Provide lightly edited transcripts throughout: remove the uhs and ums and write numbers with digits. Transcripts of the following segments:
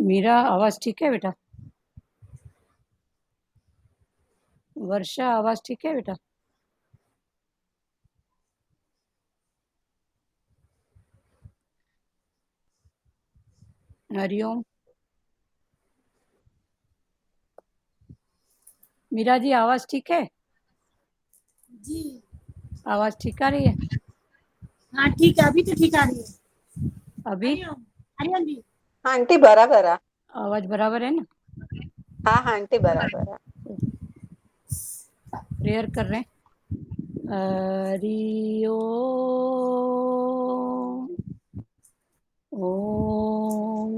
मीरा, आवाज ठीक है बेटा? वर्षा, आवाज ठीक है बेटा? हरिओम। मीरा जी, आवाज ठीक है? जी। आवाज ठीक आ रही है? हाँ ठीक है, अभी तो ठीक आ रही है। अभी हरिओम। हरिओम जी। हाँ आंटी बराबर है। आवाज बराबर है ना? हाँ हाँ आंटी बराबर है। प्रेयर कर रहे हैं। हरि ओम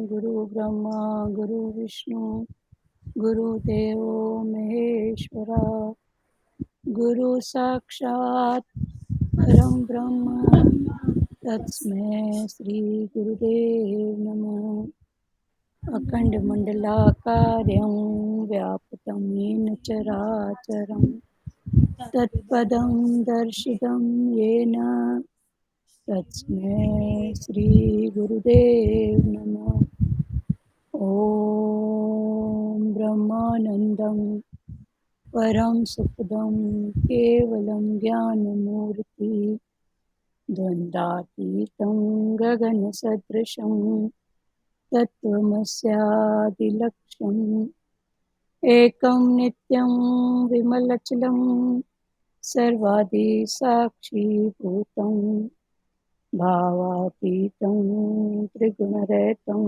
गुरु ब्रह्मा गुरु विष्णु गुरुदेव महेश्वरा गुरु साक्षात परम ब्रह्म तस्मै श्री गुरुदेव नमः। अखण्डमण्डलाकारं व्याप्तं येन चराचरं तत्पदं दर्शितं येन तस्मै श्री गुरुदेव नमः। ॐ ब्रह्मानन्दं परम सुखदं केवलं ज्ञानमूर्ति द्वन्द्वातीतं गगनसदृशं तत्त्वमस्यादिलक्ष्यम् एकं नित्यं विमलचलं सर्वादिसाक्षिभूतं भावातीतं त्रिगुणरहितं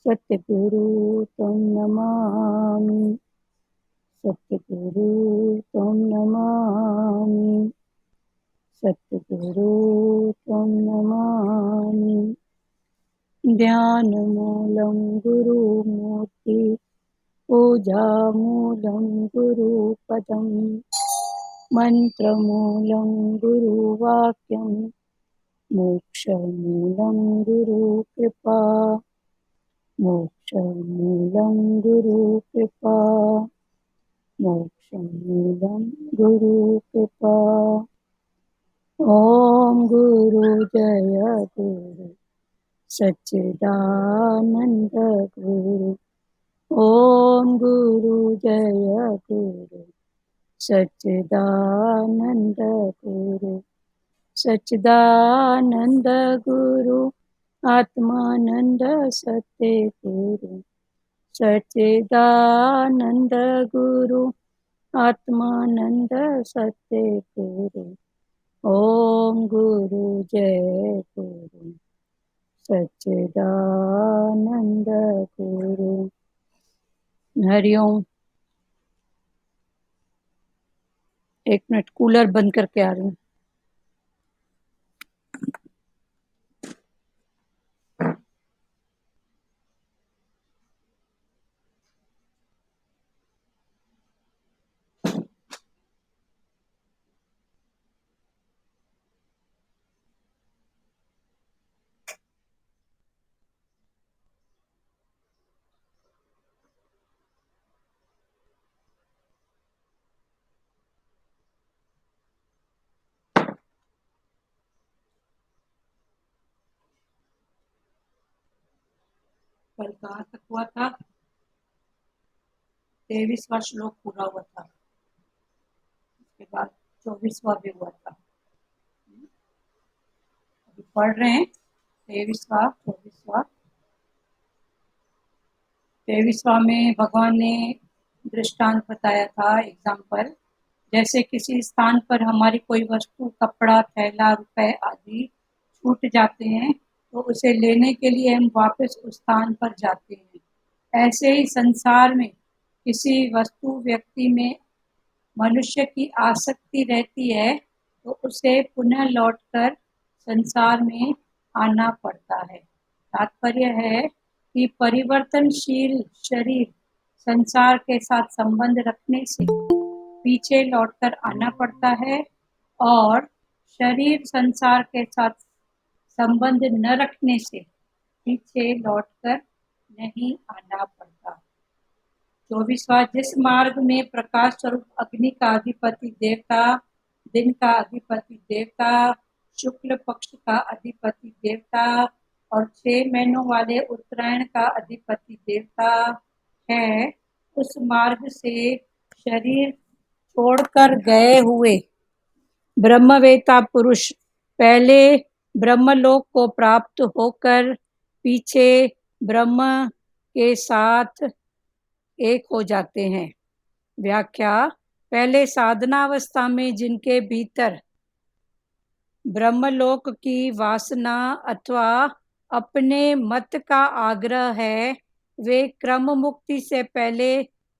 सत्यगुरु तं नमामि। सत्यगुरु तं नमामि। सत्यगुरु तं नमामि। ध्यानमूलं गुरुमूर्ति पूजामूलं गुरुपदं मन्त्रमूलं गुरुवाक्यं मोक्षमूलं गुरुकृपा। मोक्षमूलं गुरुकृपा। मोक्षमूलं गुरुकृपा। ॐ गुरु जय गुरु सच्चिदानन्द गुरु। ॐ गुरु जय गुरु सच्चिदानन्द गुरु। सच्चिदानन्द गुरु आत्मानन्द सत्य गुरु। सच्चिदानन्द गुरु आत्मानन्द सत्य गुरु। ॐ गुरु जय गुरु सच्चिदानंद गुरु। हरिओम। एक मिनट, कूलर बंद करके आ रही हूँ। कल कहाँ तक हुआ था? 23वां श्लोक पूरा हुआ था, उसके बाद 24वां भी हुआ था। अभी पढ़ रहे हैं 23वां 24वां। 23वां में भगवान ने दृष्टांत बताया था, एग्जाम्पल। जैसे किसी स्थान पर हमारी कोई वस्तु, कपड़ा, थैला, रुपए आदि छूट जाते हैं तो उसे लेने के लिए हम वापस उस स्थान पर जाते हैं। ऐसे ही संसार में किसी वस्तु, व्यक्ति में मनुष्य की आसक्ति रहती है तो उसे पुनः लौटकर संसार में आना पड़ता है। तात्पर्य है कि परिवर्तनशील शरीर संसार के साथ संबंध रखने से पीछे लौटकर आना पड़ता है और शरीर संसार के साथ संबंध न रखने से पीछे लौटकर नहीं आना पड़ता। 24वां, जिस मार्ग में प्रकाश स्वरूप अग्नि का अधिपति देवता, दिन का अधिपति देवता, शुक्ल पक्ष का अधिपति देवता और 6 महीनों वाले उत्तरायण का अधिपति देवता है, उस मार्ग से शरीर छोड़कर गए हुए ब्रह्मवेत्ता पुरुष पहले ब्रह्मलोक को प्राप्त होकर पीछे ब्रह्म के साथ एक हो जाते हैं। व्याख्या: पहले साधनावस्था में जिनके भीतर ब्रह्मलोक की वासना अथवा अपने मत का आग्रह है, वे क्रम मुक्ति से पहले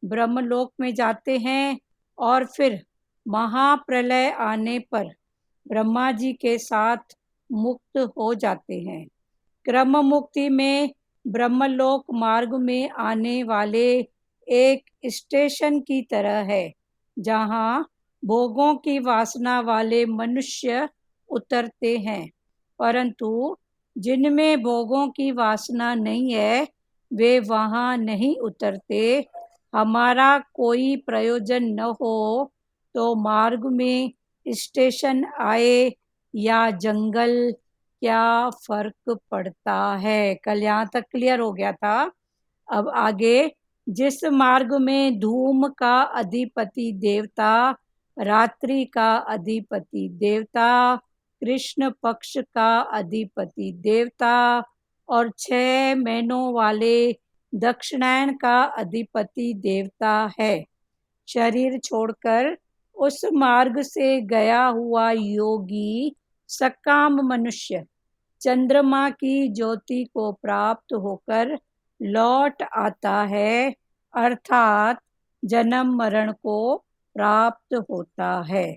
ब्रह्मलोक में जाते हैं और फिर महाप्रलय आने पर ब्रह्मा जी के साथ मुक्त हो जाते हैं। क्रम मुक्ति में ब्रह्मलोक मार्ग में आने वाले एक स्टेशन की तरह है, जहाँ भोगों की वासना वाले मनुष्य उतरते हैं, परंतु जिनमें भोगों की वासना नहीं है वे वहाँ नहीं उतरते। हमारा कोई प्रयोजन न हो तो मार्ग में स्टेशन आए या जंगल, क्या फर्क पड़ता है। कल यहाँ तक क्लियर हो गया था। अब आगे, जिस मार्ग में धूम का अधिपति देवता, रात्रि का अधिपति देवता, कृष्ण पक्ष का अधिपति देवता और 6 महीनों वाले दक्षिणायन का अधिपति देवता है, शरीर छोड़कर उस मार्ग से गया हुआ योगी सकाम मनुष्य चंद्रमा की ज्योति को प्राप्त होकर लौट आता है, अर्थात जन्म मरण को प्राप्त होता है।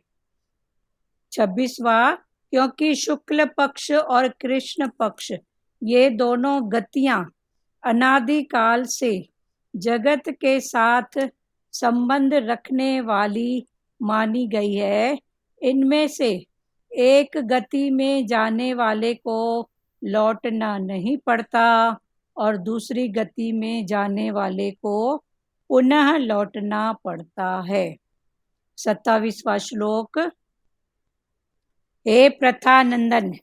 26वां, क्योंकि शुक्ल पक्ष और कृष्ण पक्ष ये दोनों गतियां अनादिकाल से जगत के साथ संबंध रखने वाली मानी गई है, इनमें से एक गति में जाने वाले को लौटना नहीं पड़ता और दूसरी गति में जाने वाले को पुनः लौटना पड़ता है। 27वां श्लोक। हे प्रथानंदन,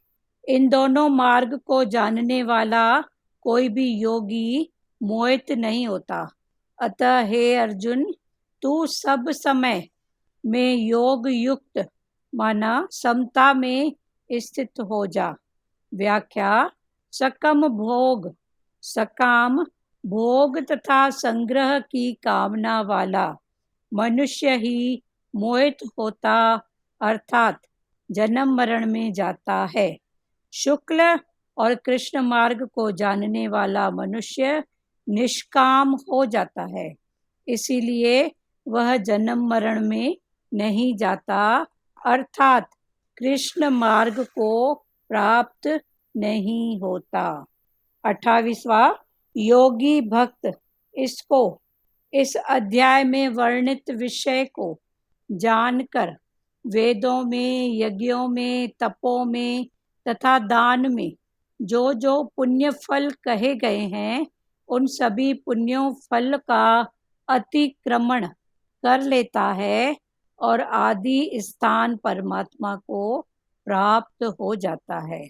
इन दोनों मार्ग को जानने वाला कोई भी योगी मोहित नहीं होता। अतः हे अर्जुन, तू सब समय में योग युक्त माना समता में स्थित हो जा। व्याख्या: सकाम भोग तथा संग्रह की कामना वाला मनुष्य ही मोहित होता, अर्थात जन्म मरण में जाता है। शुक्ल और कृष्ण मार्ग को जानने वाला मनुष्य निष्काम हो जाता है, इसीलिए वह जन्म मरण में नहीं जाता, अर्थात कृष्ण मार्ग को प्राप्त नहीं होता। 28वां, योगी भक्त इस अध्याय में वर्णित विषय को जानकर वेदों में, यज्ञों में, तपों में तथा दान में जो जो पुण्य फल कहे गए हैं, उन सभी पुण्यों फल का अतिक्रमण कर लेता है और आदि स्थान परमात्मा को प्राप्त हो जाता है।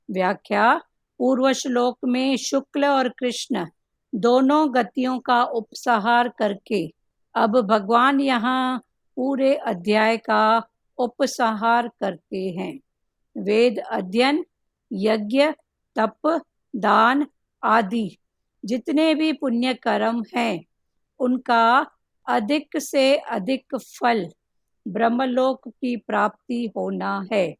व्याख्या: पूर्व श्लोक में शुक्ल और कृष्ण दोनों गतियों का उपसंहार करके अब भगवान यहाँ पूरे अध्याय का उपसंहार करते हैं। वेद अध्ययन, यज्ञ, तप, दान आदि जितने भी पुण्य कर्म हैं, उनका अधिक से अधिक फल ब्रह्मलोक की प्राप्ति होना है,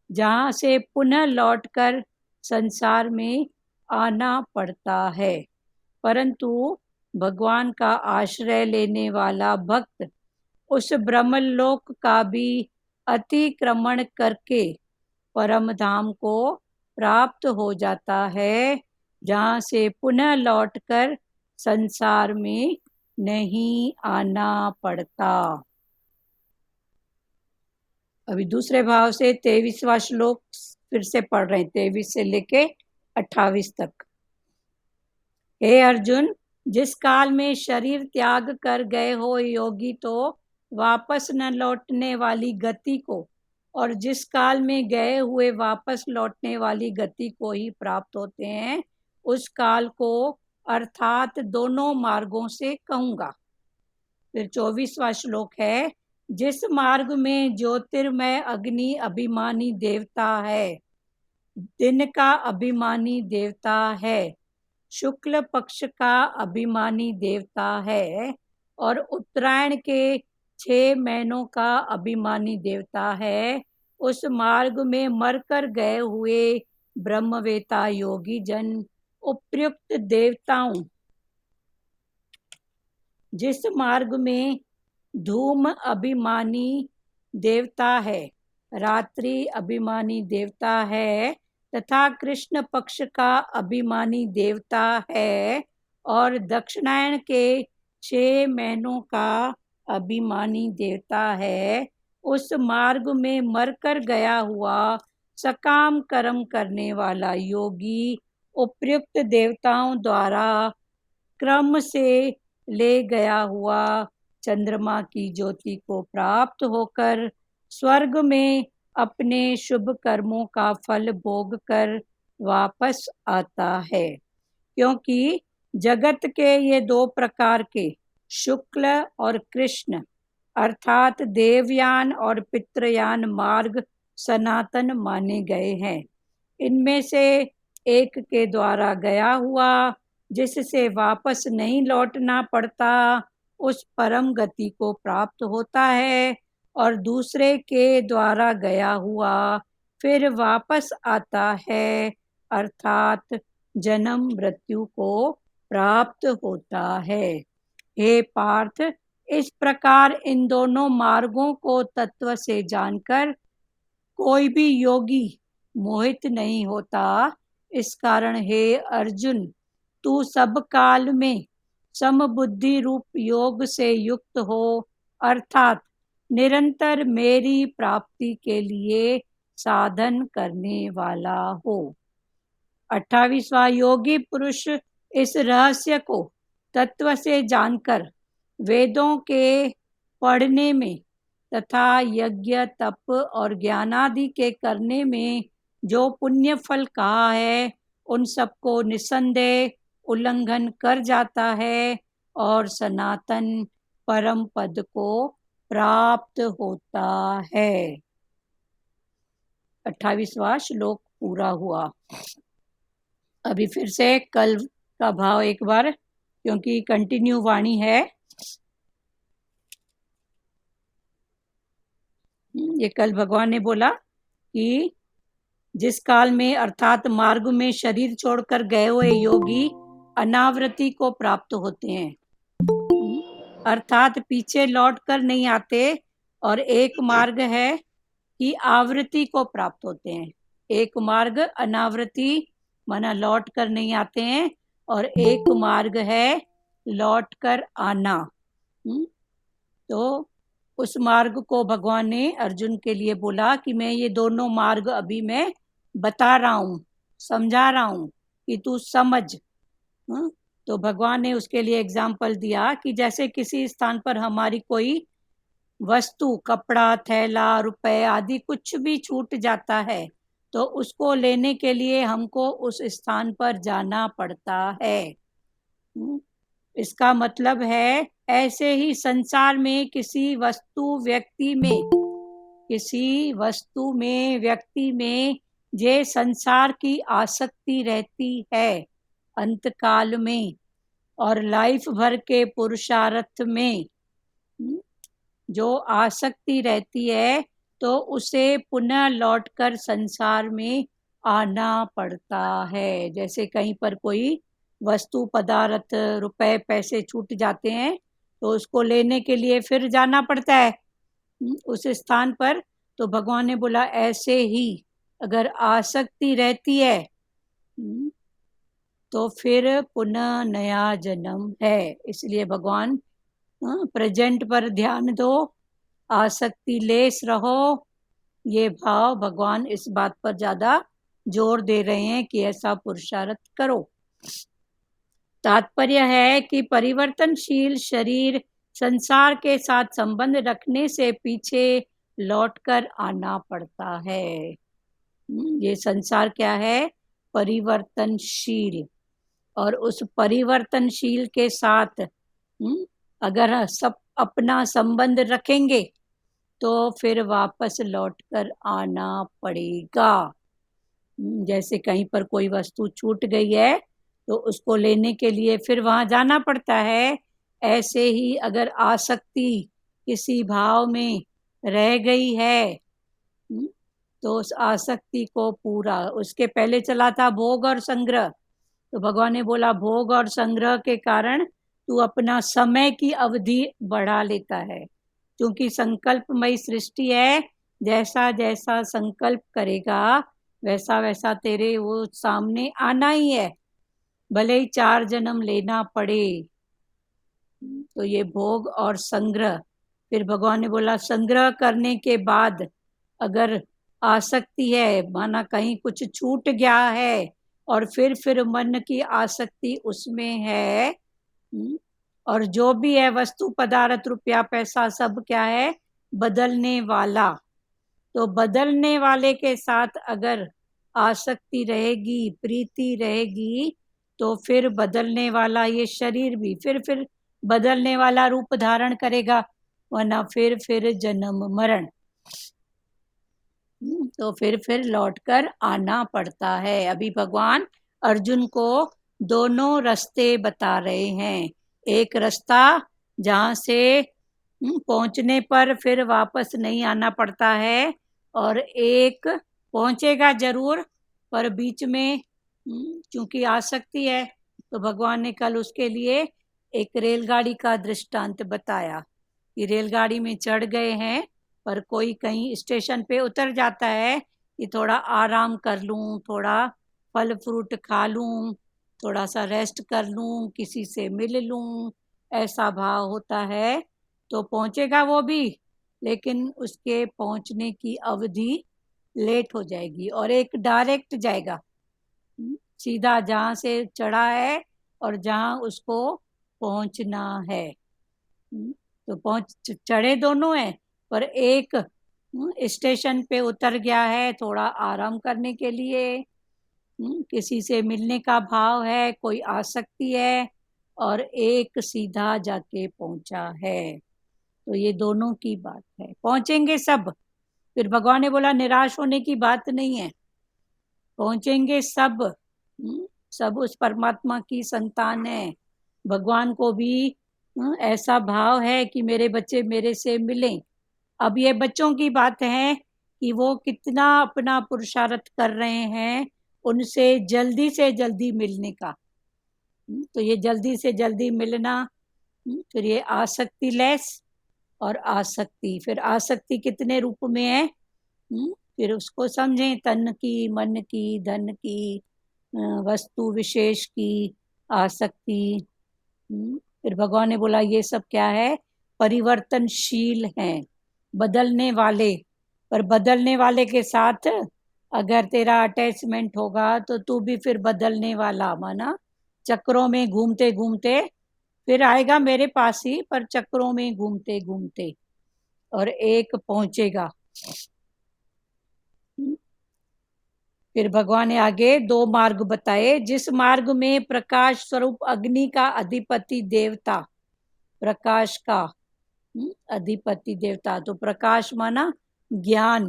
जहाँ से पुनः लौटकर संसार में आना पड़ता है। परंतु भगवान का आश्रय लेने वाला भक्त उस ब्रह्मलोक का भी अतिक्रमण करके परम धाम को प्राप्त हो जाता है, जहाँ से पुनः लौटकर संसार में नहीं आना पड़ता। अभी दूसरे भाव से 23वां श्लोक फिर से पढ़ रहे हैं, 23 से लेके 28 तक। हे अर्जुन, जिस काल में शरीर त्याग कर गए हो योगी तो वापस न लौटने वाली गति को और जिस काल में गए हुए वापस लौटने वाली गति को ही प्राप्त होते हैं, उस काल को अर्थात दोनों मार्गों से कहूँगा। फिर 24वां श्लोक है, जिस मार्ग में ज्योतिर्मय अग्नि अभिमानी देवता है, दिन का अभिमानी देवता है, शुक्ल पक्ष का अभिमानी देवता है और उत्तरायण के 6 महीनों का अभिमानी देवता है, उस मार्ग में मरकर गए हुए ब्रह्मवेता योगी जन उपयुक्त देवताओं, जिस मार्ग में धूम अभिमानी देवता है, रात्रि अभिमानी देवता है तथा कृष्ण पक्ष का अभिमानी देवता है और दक्षिणायन के 6 महीनों का अभिमानी देवता है, उस मार्ग में मरकर गया हुआ सकाम कर्म करने वाला योगी उपयुक्त देवताओं द्वारा क्रम से ले गया हुआ चंद्रमा की ज्योति को प्राप्त होकर स्वर्ग में अपने शुभ कर्मों का फल भोग कर वापस आता है। क्योंकि जगत के ये 2 प्रकार के शुक्ल और कृष्ण अर्थात देवयान और पितृयान मार्ग सनातन माने गए हैं। इनमें से एक के द्वारा गया हुआ जिससे वापस नहीं लौटना पड़ता, उस परम गति को प्राप्त होता है और दूसरे के द्वारा गया हुआ फिर वापस आता है अर्थात जन्म मृत्यु को प्राप्त होता है। हे पार्थ, इस प्रकार इन दोनों मार्गों को तत्व से जानकर कोई भी योगी मोहित नहीं होता। इस कारण हे अर्जुन, तू सब काल में समबुद्धि रूप योग से युक्त हो अर्थात निरंतर मेरी प्राप्ति के लिए साधन करने वाला हो। 28वां योगी पुरुष इस रहस्य को तत्व से जानकर वेदों के पढ़ने में तथा यज्ञ तप और ज्ञानादि के करने में जो पुण्य फल कहा है, उन सबको निसंदेह उल्लंघन कर जाता है और सनातन परम पद को प्राप्त होता है। 28वां श्लोक पूरा हुआ। अभी फिर से कल का भाव एक बार, क्योंकि कंटिन्यू वाणी है। ये कल भगवान ने बोला कि जिस काल में अर्थात मार्ग में शरीर छोड़कर गए हुए योगी अनावृत्ति को प्राप्त होते हैं, अर्थात पीछे लौट कर नहीं आते, और एक मार्ग है कि आवृत्ति को प्राप्त होते हैं। एक मार्ग अनावृत्ति माना लौट कर नहीं आते हैं और एक मार्ग है लौट कर आना। तो उस मार्ग को भगवान ने अर्जुन के लिए बोला कि मैं ये दोनों मार्ग अभी मैं बता रहा हूँ, समझा रहा हूँ कि तू समझ। तो भगवान ने उसके लिए एग्जाम्पल दिया कि जैसे किसी स्थान पर हमारी कोई वस्तु, कपड़ा, थैला, रुपए आदि कुछ भी छूट जाता है, तो उसको लेने के लिए हमको उस स्थान पर जाना पड़ता है। इसका मतलब है ऐसे ही संसार में किसी वस्तु में व्यक्ति में जे संसार की आसक्ति रहती है अंतकाल में और लाइफ भर के पुरुषार्थ में जो आसक्ति रहती है, तो उसे पुनः लौटकर संसार में आना पड़ता है। जैसे कहीं पर कोई वस्तु, पदार्थ, रुपए, पैसे छूट जाते हैं तो उसको लेने के लिए फिर जाना पड़ता है उस स्थान पर। तो भगवान ने बोला ऐसे ही अगर आसक्ति रहती है तो फिर पुनः नया जन्म है। इसलिए भगवान प्रेजेंट पर ध्यान दो, आसक्ति लेस रहो, ये भाव भगवान इस बात पर ज्यादा जोर दे रहे हैं कि ऐसा पुरुषार्थ करो। तात्पर्य है कि परिवर्तनशील शरीर संसार के साथ संबंध रखने से पीछे लौट कर आना पड़ता है। ये संसार क्या है? परिवर्तनशील। और उस परिवर्तनशील के साथ अगर सब अपना संबंध रखेंगे तो फिर वापस लौट कर आना पड़ेगा। जैसे कहीं पर कोई वस्तु छूट गई है तो उसको लेने के लिए फिर वहां जाना पड़ता है। ऐसे ही अगर आसक्ति किसी भाव में रह गई है तो उस आसक्ति को पूरा, उसके पहले चला था भोग और संग्रह, तो भगवान ने बोला भोग और संग्रह के कारण तू अपना समय की अवधि बढ़ा लेता है। क्योंकि संकल्पमयी सृष्टि है, जैसा जैसा संकल्प करेगा वैसा वैसा तेरे वो सामने आना ही है, भले ही 4 जन्म लेना पड़े। तो ये भोग और संग्रह। फिर भगवान ने बोला संग्रह करने के बाद अगर आसक्ति है, माना कहीं कुछ छूट गया है और फिर मन की आसक्ति उसमें है, और जो भी है वस्तु पदार्थ रुपया पैसा सब क्या है? बदलने वाला। तो बदलने वाले के साथ अगर आसक्ति रहेगी, प्रीति रहेगी, तो फिर बदलने वाला ये शरीर भी फिर बदलने वाला रूप धारण करेगा, वरना फिर जन्म मरण। तो फिर लौट कर आना पड़ता है। अभी भगवान अर्जुन को दोनों रास्ते बता रहे हैं। एक रास्ता जहाँ से पहुंचने पर फिर वापस नहीं आना पड़ता है, और एक पहुंचेगा जरूर पर बीच में क्योंकि आसक्ति है, तो भगवान ने कल उसके लिए एक रेलगाड़ी का दृष्टांत बताया कि रेलगाड़ी में चढ़ गए हैं पर कोई कहीं स्टेशन पे उतर जाता है कि थोड़ा आराम कर लूं, थोड़ा फल फ्रूट खा लूं, थोड़ा सा रेस्ट कर लूं, किसी से मिल लूं, ऐसा भाव होता है। तो पहुंचेगा वो भी, लेकिन उसके पहुंचने की अवधि लेट हो जाएगी, और एक डायरेक्ट जाएगा सीधा जहाँ से चढ़ा है और जहाँ उसको पहुंचना है। तो पहुंच चढ़े दोनों हैं, पर एक स्टेशन पे उतर गया है थोड़ा आराम करने के लिए, किसी से मिलने का भाव है, कोई आसक्ति है, और एक सीधा जाके पहुंचा है। तो ये दोनों की बात है, पहुंचेंगे सब। फिर भगवान ने बोला निराश होने की बात नहीं है, पहुंचेंगे सब। सब उस परमात्मा की संतान है। भगवान को भी ऐसा भाव है कि मेरे बच्चे मेरे से मिलें। अब ये बच्चों की बात है कि वो कितना अपना पुरुषार्थ कर रहे हैं उनसे जल्दी से जल्दी मिलने का। तो ये जल्दी से जल्दी मिलना, फिर ये आसक्ति लेस और आसक्ति, फिर आसक्ति कितने रूप में है, फिर उसको समझें, तन की, मन की, धन की, वस्तु विशेष की आसक्ति। फिर भगवान ने बोला ये सब क्या है? परिवर्तनशील हैं, बदलने वाले। पर बदलने वाले के साथ अगर तेरा अटैचमेंट होगा तो तू भी फिर बदलने वाला, माना चक्रों में घूमते घूमते फिर आएगा मेरे पास ही, पर चक्रों में घूमते घूमते, और एक पहुंचेगा। फिर भगवान ने आगे 2 मार्ग बताए। जिस मार्ग में प्रकाश स्वरूप अग्नि का अधिपति देवता, प्रकाश का अधिपति देवता, तो प्रकाश माना ज्ञान,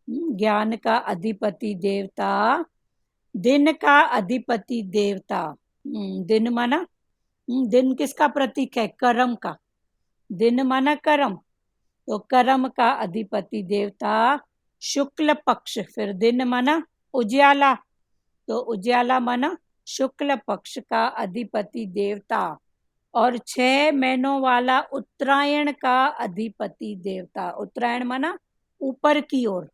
ज्ञान का अधिपति देवता, दिन का अधिपति देवता। दिन माना दिन किसका प्रतीक है? कर्म का। दिन माना कर्म, तो कर्म का अधिपति देवता शुक्ल पक्ष। फिर दिन माना उज्याला, तो उज्याला माना शुक्ल पक्ष का अधिपति देवता, और 6 महीनों वाला उत्तरायण का अधिपति देवता। उत्तरायण माना ऊपर की ओर,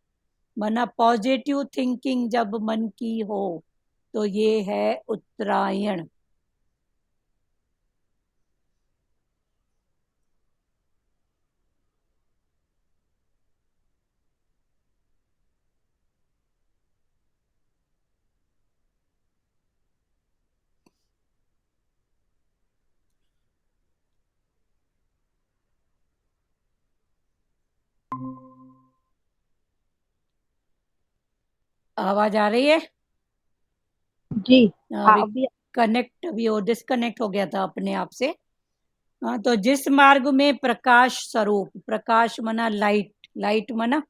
माना पॉजिटिव थिंकिंग जब मन की हो, तो ये है उत्तरायण। आवाज आ रही है? जी। हाँ अभी अभी कनेक्ट, अभी वो डिस्कनेक्ट हो गया था अपने आप से। हाँ, तो जिस मार्ग में प्रकाश स्वरूप, प्रकाश मना लाइट, लाइट मना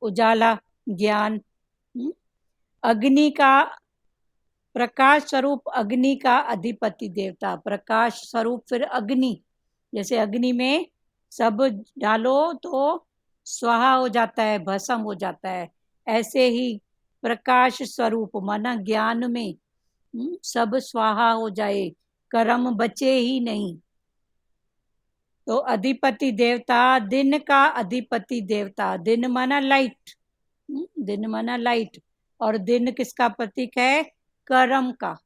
उजाला, ज्ञान, अग्नि का, प्रकाश स्वरूप अग्नि का अधिपति देवता, प्रकाश स्वरूप फिर अग्नि, जैसे अग्नि में सब डालो तो स्वाहा हो जाता है, भस्म हो जाता है, ऐसे ही प्रकाश स्वरूप माना ज्ञान में सब स्वाहा हो जाए, कर्म बचे ही नहीं। तो अधिपति देवता, दिन का अधिपति देवता, दिन माना लाइट, दिन माना लाइट, और दिन किसका प्रतीक है? कर्म का।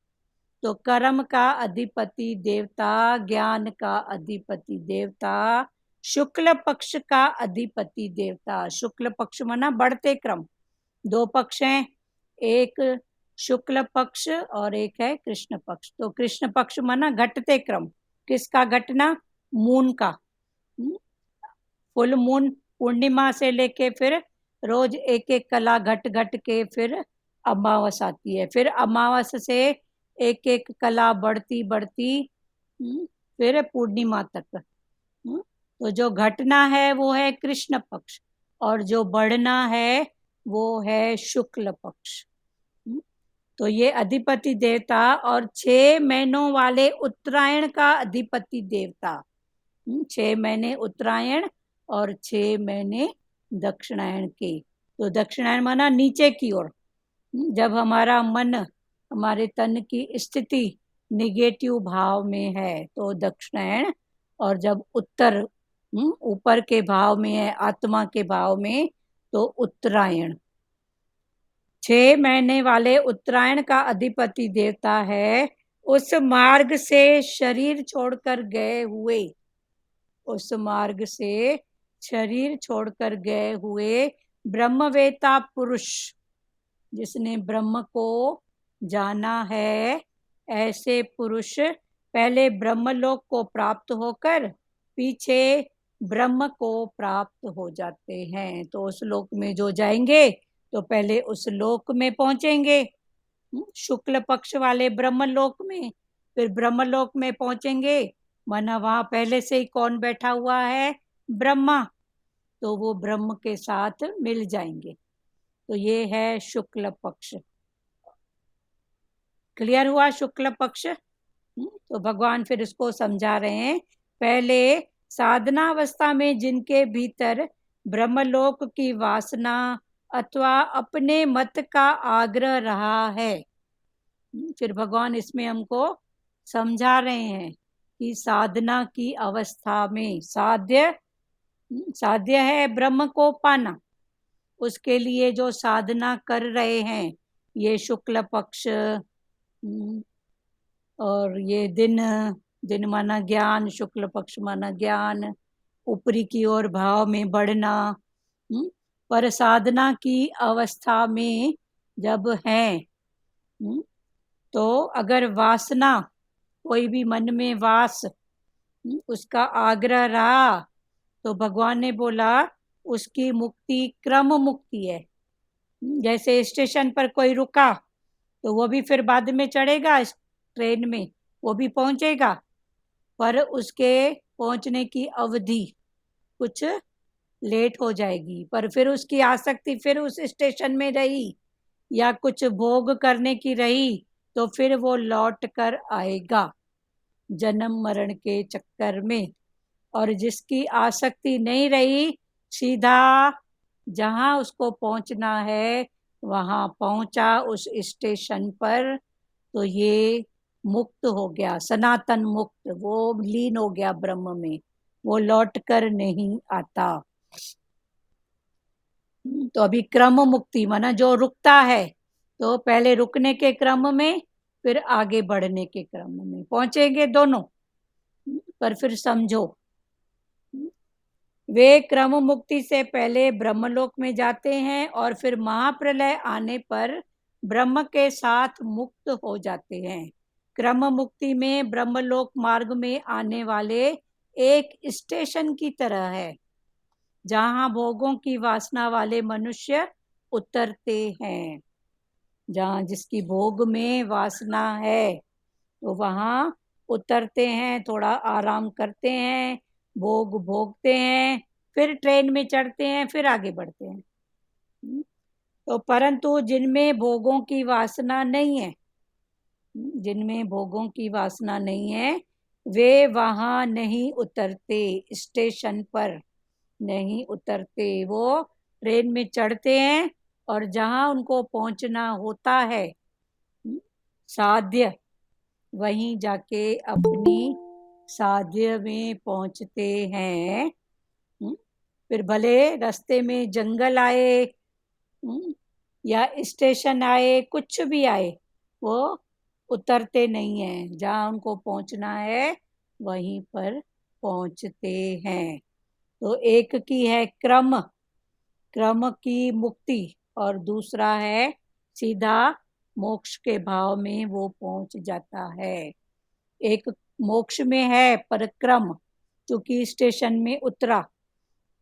तो कर्म का अधिपति देवता, ज्ञान का अधिपति देवता, शुक्ल पक्ष का अधिपति देवता। शुक्ल पक्ष माना बढ़ते क्रम, दो पक्ष हैं, एक शुक्ल पक्ष और एक है कृष्ण पक्ष। तो कृष्ण पक्ष माना घटते क्रम, किसका घटना? मून का। फुल मून पूर्णिमा से लेके फिर रोज एक एक कला घट घट के फिर अमावस आती है, फिर अमावस से एक एक कला बढ़ती बढ़ती फिर पूर्णिमा तक। तो जो घटना है वो है कृष्ण पक्ष, और जो बढ़ना है वो है शुक्ल पक्ष। तो ये अधिपति देवता, और 6 महीनों वाले उत्तरायण का अधिपति देवता, 6 महीने उत्तरायण और 6 महीने दक्षिणायन के। तो दक्षिणायन माना नीचे की ओर, जब हमारा मन, हमारे तन की स्थिति निगेटिव भाव में है तो दक्षिणायन, और जब उत्तर ऊपर के भाव में है, आत्मा के भाव में, तो उत्तरायण। 6 महीने वाले उत्तरायण का अधिपति देवता है उस मार्ग से शरीर छोड़कर गए हुए, उस मार्ग से शरीर छोड़कर गए हुए ब्रह्मवेता पुरुष, जिसने ब्रह्म को जाना है, ऐसे पुरुष पहले ब्रह्मलोक को प्राप्त होकर पीछे ब्रह्म को प्राप्त हो जाते हैं। तो उस लोक में जो जाएंगे तो पहले उस लोक में पहुंचेंगे, शुक्ल पक्ष वाले ब्रह्मलोक में, फिर ब्रह्मलोक में पहुंचेंगे, माना वहां पहले से ही कौन बैठा हुआ है? ब्रह्मा। तो वो ब्रह्म के साथ मिल जाएंगे। तो ये है शुक्ल पक्ष। क्लियर हुआ शुक्ल पक्ष? तो भगवान फिर इसको समझा रहे हैं। पहले साधना अवस्था में जिनके भीतर ब्रह्मलोक की वासना अथवा अपने मत का आग्रह रहा है, फिर भगवान इसमें हमको समझा रहे हैं कि साधना की अवस्था में साध्य है ब्रह्म को पाना, उसके लिए जो साधना कर रहे हैं, ये शुक्ल पक्ष और ये दिन माना ज्ञान, शुक्ल पक्ष माना ज्ञान, ऊपरी की ओर भाव में बढ़ना। पर साधना की अवस्था में जब है तो अगर वासना, कोई भी मन में वास, उसका आग्रह रहा, तो भगवान ने बोला उसकी मुक्ति क्रम मुक्ति है। जैसे स्टेशन पर कोई रुका तो वो भी फिर बाद में चढ़ेगा ट्रेन में, वो भी पहुंचेगा, पर उसके पहुंचने की अवधि कुछ लेट हो जाएगी, पर फिर उसकी आसक्ति फिर उस स्टेशन में रही या कुछ भोग करने की रही तो फिर वो लौट कर आएगा जन्म मरण के चक्कर में। और जिसकी आसक्ति नहीं रही, सीधा जहां उसको पहुंचना है वहां पहुंचा उस स्टेशन पर, तो ये मुक्त हो गया, सनातन मुक्त, वो लीन हो गया ब्रह्म में, वो लौट कर नहीं आता। तो अभी क्रम मुक्ति माना जो रुकता है, तो पहले रुकने के क्रम में फिर आगे बढ़ने के क्रम में पहुंचेंगे दोनों। पर फिर समझो, वे क्रम मुक्ति से पहले ब्रह्मलोक में जाते हैं और फिर महाप्रलय आने पर ब्रह्म के साथ मुक्त हो जाते हैं। क्रम मुक्ति में ब्रह्मलोक मार्ग में आने वाले एक स्टेशन की तरह है, जहां भोगों की वासना वाले मनुष्य उतरते हैं। जहाँ जिसकी भोग में वासना है तो वहाँ उतरते हैं, थोड़ा आराम करते हैं, भोग भोगते हैं, फिर ट्रेन में चढ़ते हैं, फिर आगे बढ़ते हैं। तो परंतु जिनमें भोगों की वासना नहीं है, जिनमें भोगों की वासना नहीं है, वे वहाँ नहीं उतरते, स्टेशन पर नहीं उतरते। वो ट्रेन में चढ़ते हैं और जहाँ उनको पहुंचना होता है साध्य, वहीं जाके अपनी साध्य में पहुंचते हैं। फिर भले रास्ते में जंगल आए या स्टेशन आए, कुछ भी आए, वो उतरते नहीं हैं। जहाँ उनको पहुंचना है वहीं पर पहुंचते हैं। तो एक की है क्रम, क्रम की मुक्ति, और दूसरा है सीधा मोक्ष के भाव में वो पहुंच जाता है। एक मोक्ष में है परक्रम, क्योंकि स्टेशन में उतरा,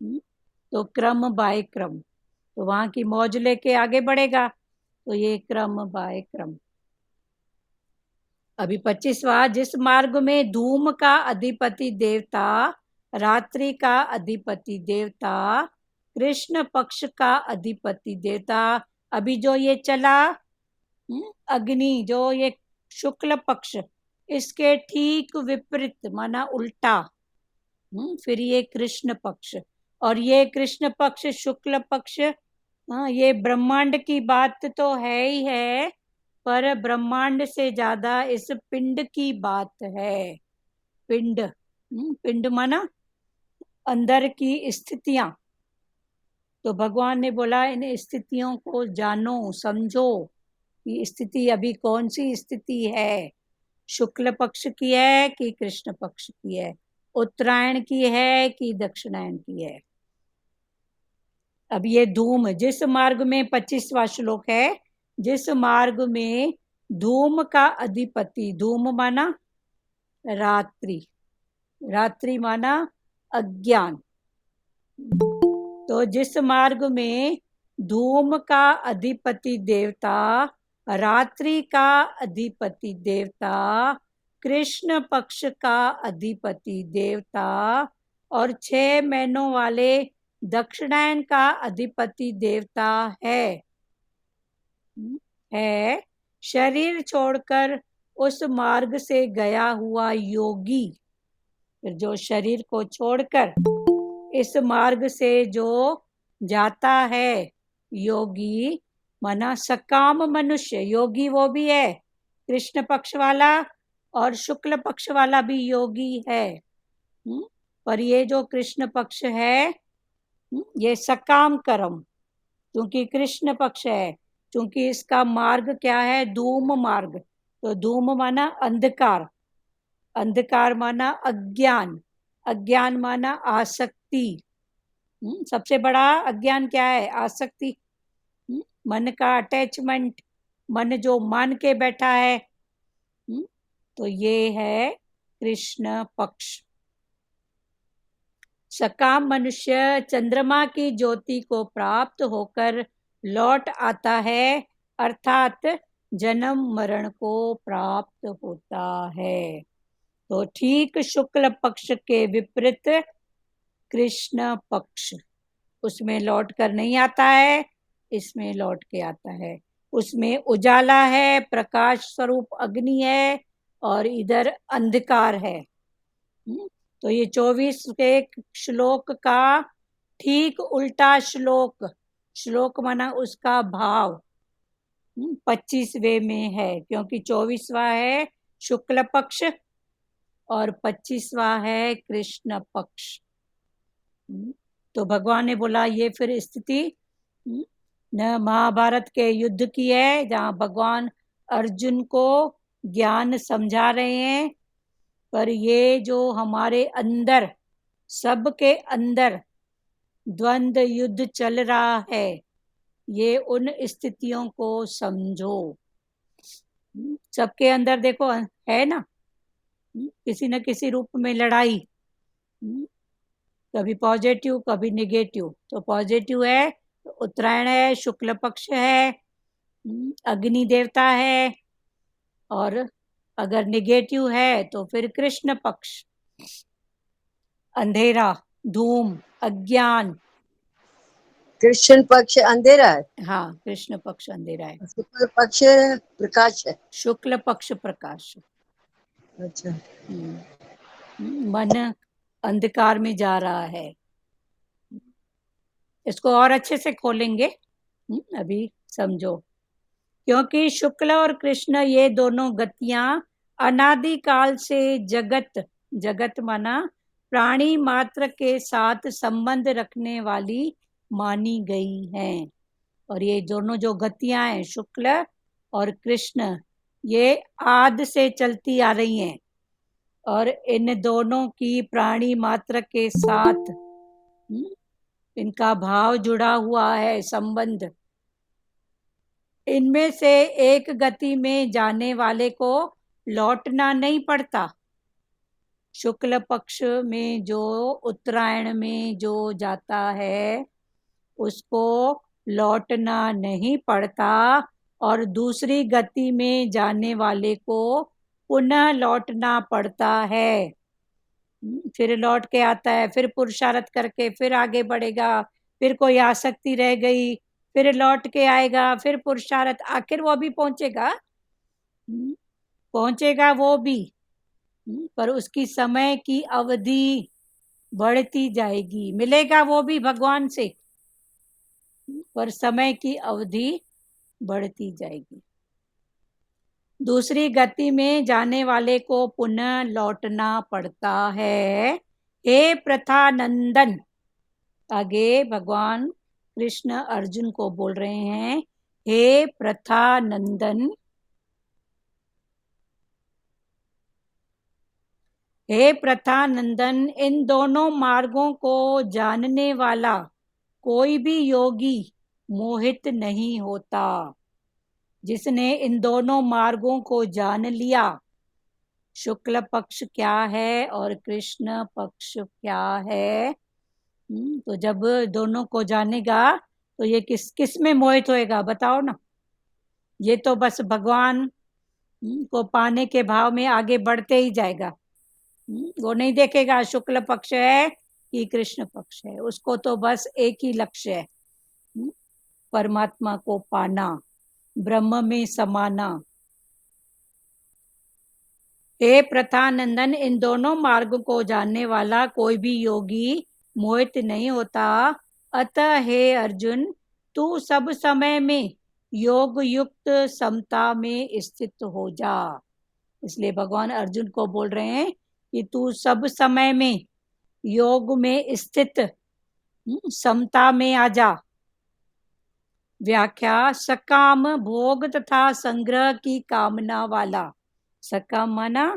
तो क्रम बाय क्रम, तो वहां की मौज लेके आगे बढ़ेगा। तो ये क्रम बाय क्रम। अभी 25वां, जिस मार्ग में धूम का अधिपति देवता, रात्रि का अधिपति देवता, कृष्ण पक्ष का अधिपति देवता, अभी जो ये चला अग्नि, जो ये शुक्ल पक्ष, इसके ठीक विपरीत माना उल्टा, फिर ये कृष्ण पक्ष, और ये कृष्ण पक्ष शुक्ल पक्ष, ये ब्रह्मांड की बात तो है ही है, पर ब्रह्मांड से ज्यादा इस पिंड की बात है। पिंड, पिंड माना अंदर की स्थितियां। तो भगवान ने बोला इन स्थितियों को जानो, समझो कि स्थिति अभी कौन सी स्थिति है, शुक्ल पक्ष की है कि कृष्ण पक्ष की है, उत्तरायण की है कि दक्षिणायन की है। अब ये धूम, जिस मार्ग में 25वां श्लोक है, जिस मार्ग में धूम का अधिपति, धूम माना रात्रि, रात्रि माना अज्ञान, तो जिस मार्ग में धूम का अधिपति देवता, रात्रि का अधिपति देवता, कृष्ण पक्ष का अधिपति देवता और 6 महीनों वाले दक्षिणायन का अधिपति देवता है, शरीर छोड़कर उस मार्ग से गया हुआ योगी, जो शरीर को छोड़कर इस मार्ग से जो जाता है योगी, माना सकाम मनुष्य, योगी वो भी है, कृष्ण पक्ष वाला और शुक्ल पक्ष वाला भी योगी है। पर ये जो कृष्ण पक्ष है ये सकाम कर्म, क्योंकि कृष्ण पक्ष है, क्योंकि इसका मार्ग क्या है, धूम मार्ग। तो धूम माना अंधकार, अंधकार माना अज्ञान, अज्ञान माना आसक्ति। सबसे बड़ा अज्ञान क्या है, आसक्ति, मन का अटैचमेंट, मन जो मान के बैठा है। तो ये है कृष्ण पक्ष। सकाम मनुष्य चंद्रमा की ज्योति को प्राप्त होकर लौट आता है, अर्थात जन्म मरण को प्राप्त होता है। तो ठीक शुक्ल पक्ष के विपरीत कृष्ण पक्ष, उसमें लौट कर नहीं आता है, इसमें लौट के आता है। उसमें उजाला है, प्रकाश स्वरूप अग्नि है, और इधर अंधकार है। तो ये 24 के श्लोक का ठीक उल्टा श्लोक, श्लोक माना उसका भाव 25वें में है, क्योंकि 24वां है शुक्ल पक्ष और 25वां है कृष्ण पक्ष। तो भगवान ने बोला ये फिर स्थिति न महाभारत के युद्ध की है, जहाँ भगवान अर्जुन को ज्ञान समझा रहे हैं, पर ये जो हमारे अंदर, सबके अंदर द्वंद्व युद्ध चल रहा है, ये उन स्थितियों को समझो। सबके अंदर देखो है ना, किसी न किसी रूप में लड़ाई, कभी पॉजिटिव कभी नेगेटिव। तो पॉजिटिव है तो उत्तरायण है, शुक्ल पक्ष है, अग्नि देवता है, और अगर निगेटिव है तो फिर कृष्ण पक्ष, अंधेरा, धूम, अज्ञान। कृष्ण पक्ष अंधेरा है, हाँ, कृष्ण पक्ष अंधेरा है, शुक्ल पक्ष प्रकाश है। शुक्ल पक्ष प्रकाश। अच्छा, मन अंधकार में जा रहा है। इसको और अच्छे से खोलेंगे, अभी समझो। क्योंकि शुक्ल और कृष्ण ये दोनों गतियां अनादिकाल से जगत माना प्राणी मात्र के साथ संबंध रखने वाली मानी गई हैं। और ये दोनों जो गतियां हैं, शुक्ल और कृष्ण, ये आदि से चलती आ रही हैं, और इन दोनों की प्राणी मात्र के साथ इनका भाव जुड़ा हुआ है, संबंध। इनमें से एक गति में जाने वाले को लौटना नहीं पड़ता। शुक्ल पक्ष में जो उत्तरायण में जो जाता है उसको लौटना नहीं पड़ता, और दूसरी गति में जाने वाले को पुनः लौटना पड़ता है। फिर लौट के आता है, फिर पुरुषार्थ करके फिर आगे बढ़ेगा, फिर कोई आसक्ति रह गई, फिर लौट के आएगा, फिर पुरुषार्थ, आखिर वो भी पहुंचेगा वो भी, पर उसकी समय की अवधि बढ़ती जाएगी। मिलेगा वो भी भगवान से, पर समय की अवधि बढ़ती जाएगी। दूसरी गति में जाने वाले को पुनः लौटना पड़ता है। हे प्रथा नंदन, आगे भगवान कृष्ण अर्जुन को बोल रहे हैं, हे प्रथा नंदन, हे प्रथा नंदन, इन दोनों मार्गों को जानने वाला कोई भी योगी मोहित नहीं होता। जिसने इन दोनों मार्गों को जान लिया, शुक्ल पक्ष क्या है और कृष्ण पक्ष क्या है, तो जब दोनों को जानेगा तो ये किस में मोहित होएगा, बताओ ना। ये तो बस भगवान को पाने के भाव में आगे बढ़ते ही जाएगा। वो नहीं देखेगा शुक्ल पक्ष है कि कृष्ण पक्ष है, उसको तो बस एक ही लक्ष्य है, परमात्मा को पाना, ब्रह्म में समाना। हे प्रथानंदन, इन दोनों मार्ग को जानने वाला कोई भी योगी मोहित नहीं होता। अतः हे अर्जुन, तू सब समय में योग युक्त समता में स्थित हो जा। इसलिए भगवान अर्जुन को बोल रहे हैं कि तू सब समय में योग में स्थित समता में आ जा। व्याख्या, सकाम, भोग तथा संग्रह की कामना वाला। सकाम माना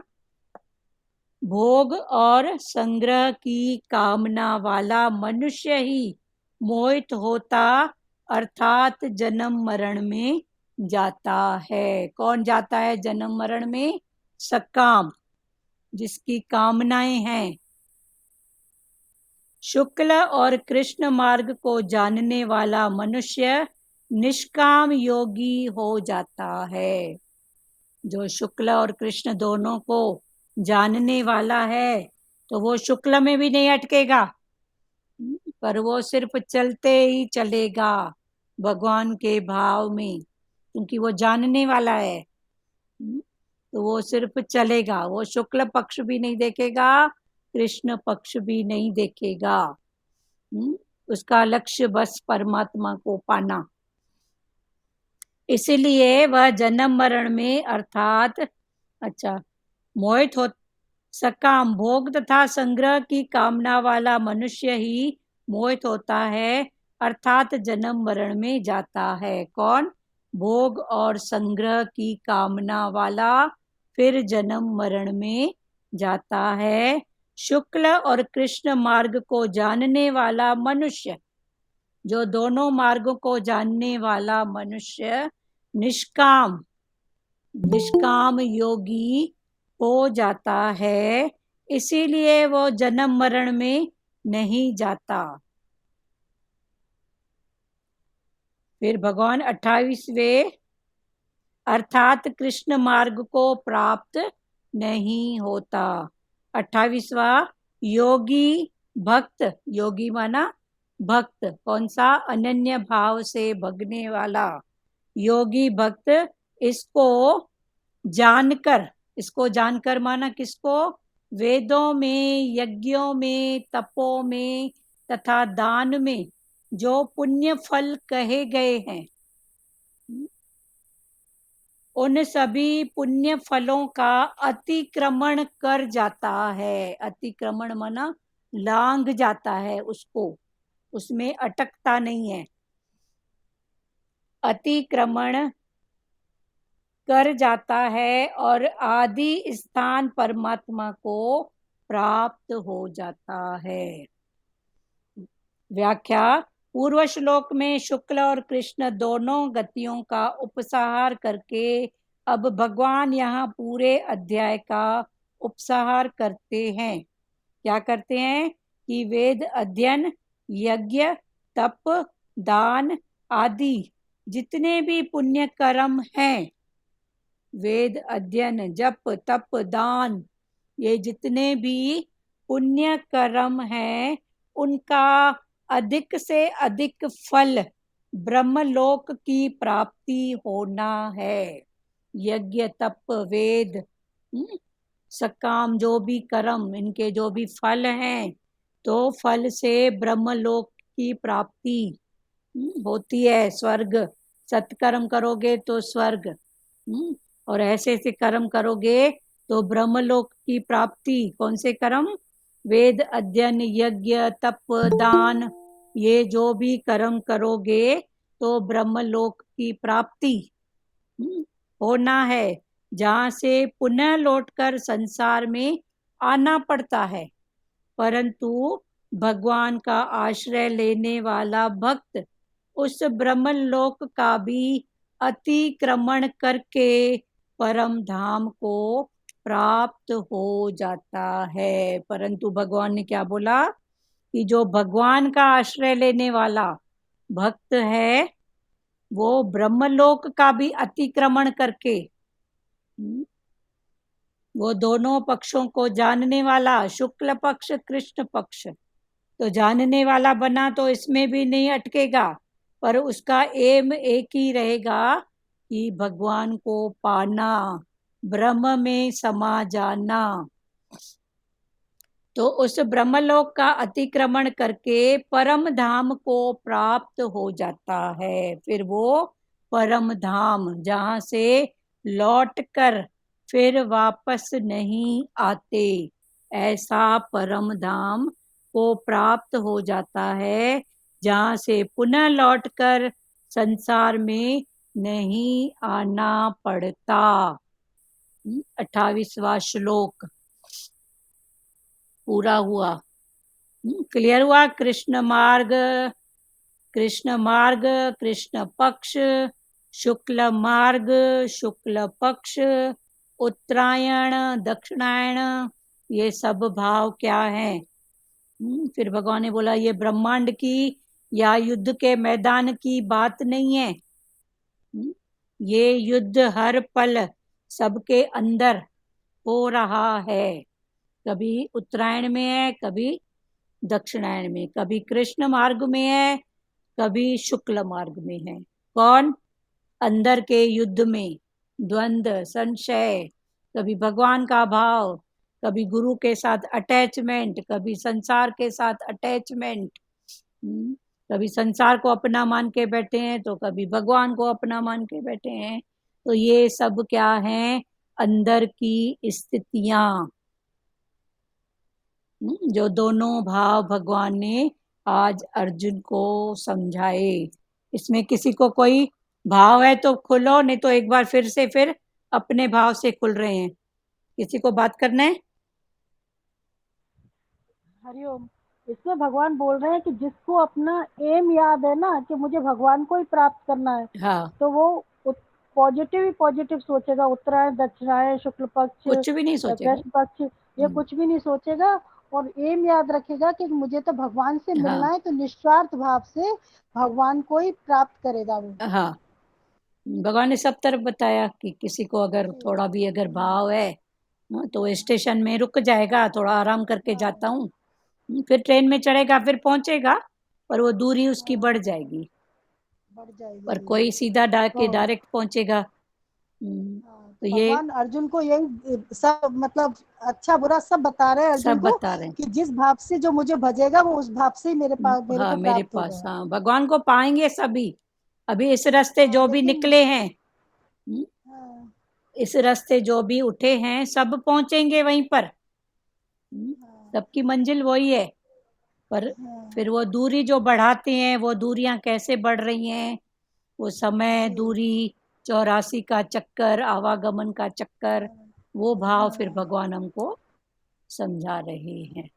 भोग और संग्रह की कामना वाला मनुष्य ही मोहित होता, अर्थात जन्म मरण में जाता है। कौन जाता है जन्म मरण में? सकाम, जिसकी कामनाएं हैं। शुक्ल और कृष्ण मार्ग को जानने वाला मनुष्य निष्काम योगी हो जाता है। जो शुक्ल और कृष्ण दोनों को जानने वाला है तो वो शुक्ल में भी नहीं अटकेगा, पर वो सिर्फ चलते ही चलेगा भगवान के भाव में, क्योंकि वो जानने वाला है। तो वो सिर्फ चलेगा, वो शुक्ल पक्ष भी नहीं देखेगा, कृष्ण पक्ष भी नहीं देखेगा। उसका लक्ष्य बस परमात्मा को पाना। इसीलिए वह जन्म मरण में अर्थात मोहित हो, सकाम, भोग तथा संग्रह की कामना वाला मनुष्य ही मोहित होता है, अर्थात जन्म मरण में जाता है। कौन? भोग और संग्रह की कामना वाला फिर जन्म मरण में जाता है। शुक्ल और कृष्ण मार्ग को जानने वाला मनुष्य, जो दोनों मार्गों को जानने वाला मनुष्य निष्काम योगी हो जाता है, इसीलिए वो जन्म मरण में नहीं जाता। फिर भगवान 28वें अर्थात कृष्ण मार्ग को प्राप्त नहीं होता। 28वां, योगी भक्त, योगी माना भक्त, कौन सा? अनन्य भाव से भगने वाला योगी भक्त, इसको जानकर माना किसको? वेदों में, यज्ञों में, तपों में तथा दान में जो पुण्य फल कहे गए हैं, उन सभी पुण्य फलों का अतिक्रमण कर जाता है। अतिक्रमण माना लांघ जाता है उसको, उसमें अटकता नहीं है। अतिक्रमण कर जाता है और आदि स्थान परमात्मा को प्राप्त हो जाता है। व्याख्या, पूर्व श्लोक में शुक्ल और कृष्ण दोनों गतियों का उपसंहार करके अब भगवान यहाँ पूरे अध्याय का उपसंहार करते हैं। क्या करते हैं? कि वेद अध्ययन, यज्ञ, तप, दान आदि जितने भी पुण्य कर्म हैं, वेद अध्ययन, जप, तप, दान, ये जितने भी पुण्य कर्म हैं, उनका अधिक से अधिक फल ब्रह्मलोक की प्राप्ति होना है। यज्ञ, तप, वेद, सकाम जो भी कर्म, इनके जो भी फल हैं, तो फल से ब्रह्मलोक की प्राप्ति होती है। स्वर्ग, सत्कर्म करोगे तो स्वर्ग, और ऐसे ऐसे कर्म करोगे तो ब्रह्मलोक की प्राप्ति। कौन से कर्म? वेद अध्ययन, यज्ञ, तप, दान, ये जो भी कर्म करोगे तो ब्रह्मलोक की प्राप्ति होना है, जहाँ से पुनः लौटकर संसार में आना पड़ता है। परंतु भगवान का आश्रय लेने वाला भक्त उस ब्रह्मलोक का भी अतिक्रमण करके परम धाम को प्राप्त हो जाता है। परंतु भगवान ने क्या बोला? कि जो भगवान का आश्रय लेने वाला भक्त है, वो ब्रह्मलोक का भी अतिक्रमण करके, वो दोनों पक्षों को जानने वाला, शुक्ल पक्ष, कृष्ण पक्ष, तो जानने वाला बना तो इसमें भी नहीं अटकेगा, पर उसका एम एक ही रहेगा कि भगवान को पाना, ब्रह्म में समा जाना। तो उस ब्रह्मलोक का अतिक्रमण करके परम धाम को प्राप्त हो जाता है। फिर वो परम धाम, जहाँ से लौट कर फिर वापस नहीं आते, ऐसा परम धाम को प्राप्त हो जाता है, जहाँ से पुनः लौटकर संसार में नहीं आना पड़ता। 28वां श्लोक पूरा हुआ। क्लियर हुआ? कृष्ण मार्ग, कृष्ण पक्ष, शुक्ल मार्ग, शुक्ल पक्ष, उत्तरायण, दक्षिणायण, ये सब भाव क्या है? फिर भगवान ने बोला ये ब्रह्मांड की या युद्ध के मैदान की बात नहीं है। ये युद्ध हर पल सबके अंदर हो रहा है। कभी उत्तरायण में है, कभी दक्षिणायन में, कभी कृष्ण मार्ग में है, कभी शुक्ल मार्ग में है। कौन? अंदर के युद्ध में द्वंद्व, संशय, कभी भगवान का भाव, कभी गुरु के साथ अटैचमेंट, कभी संसार के साथ अटैचमेंट, कभी संसार को अपना मान के बैठे हैं तो कभी भगवान को अपना मान के बैठे हैं। तो ये सब क्या है? अंदर की स्थितियां, जो दोनों भाव भगवान ने आज अर्जुन को समझाए। इसमें किसी को कोई भाव है तो खुलो, नहीं तो एक बार फिर अपने भाव से खुल रहे हैं। किसी को बात करना है? हरिओम। इसमें भगवान बोल रहे हैं कि जिसको अपना एम याद है ना कि मुझे भगवान को ही प्राप्त करना है, हाँ, तो वो पॉजिटिव ही पॉजिटिव सोचेगा। उत्तरायण, दक्षिणायन, शुक्ल पक्ष, कुछ भी नहीं सोचेगा। कृष्ण पक्ष, ये कुछ भी नहीं सोचेगा और एम याद रखेगा कि मुझे तो भगवान से मिलना हाँ, है, तो निस्वार्थ भाव से भगवान को ही प्राप्त करेगा वो। हाँ, भगवान ने सब तरफ बताया कि किसी को अगर थोड़ा भी अगर भाव है तो स्टेशन में रुक जाएगा, थोड़ा आराम करके जाता हूँ, फिर ट्रेन में चढ़ेगा, फिर पहुंचेगा, पर वो दूरी उसकी बढ़ जाएगी, बढ़ जाएगी। पर कोई सीधा डायरेक्ट पहुंचेगा। तो ये भगवान अर्जुन को यही सब मतलब अच्छा बुरा सब बता रहे हैं अर्जुन सब को बता रहे हैं। कि जिस भाव से जो मुझे भजेगा वो उस भाव से ही मेरे पास मेरे हाँ, को मेरे प्राप्त पास, होगा। हाँ, भगवान को पाएंगे सभी। अभी इस रास्ते जो भी लेकिन निकले हैं, हाँ, इस रास्ते जो भी उठे हैं, सब पहुंचेंगे वहीं पर। सबकी मंजिल वही है, पर फिर वो दूरी जो बढ़ाते हैं, वो दूरियां कैसे बढ़ रही हैं, वो समय, दूरी, 84 का चक्कर, आवागमन का चक्कर, वो भाव फिर भगवान हमको समझा रहे हैं।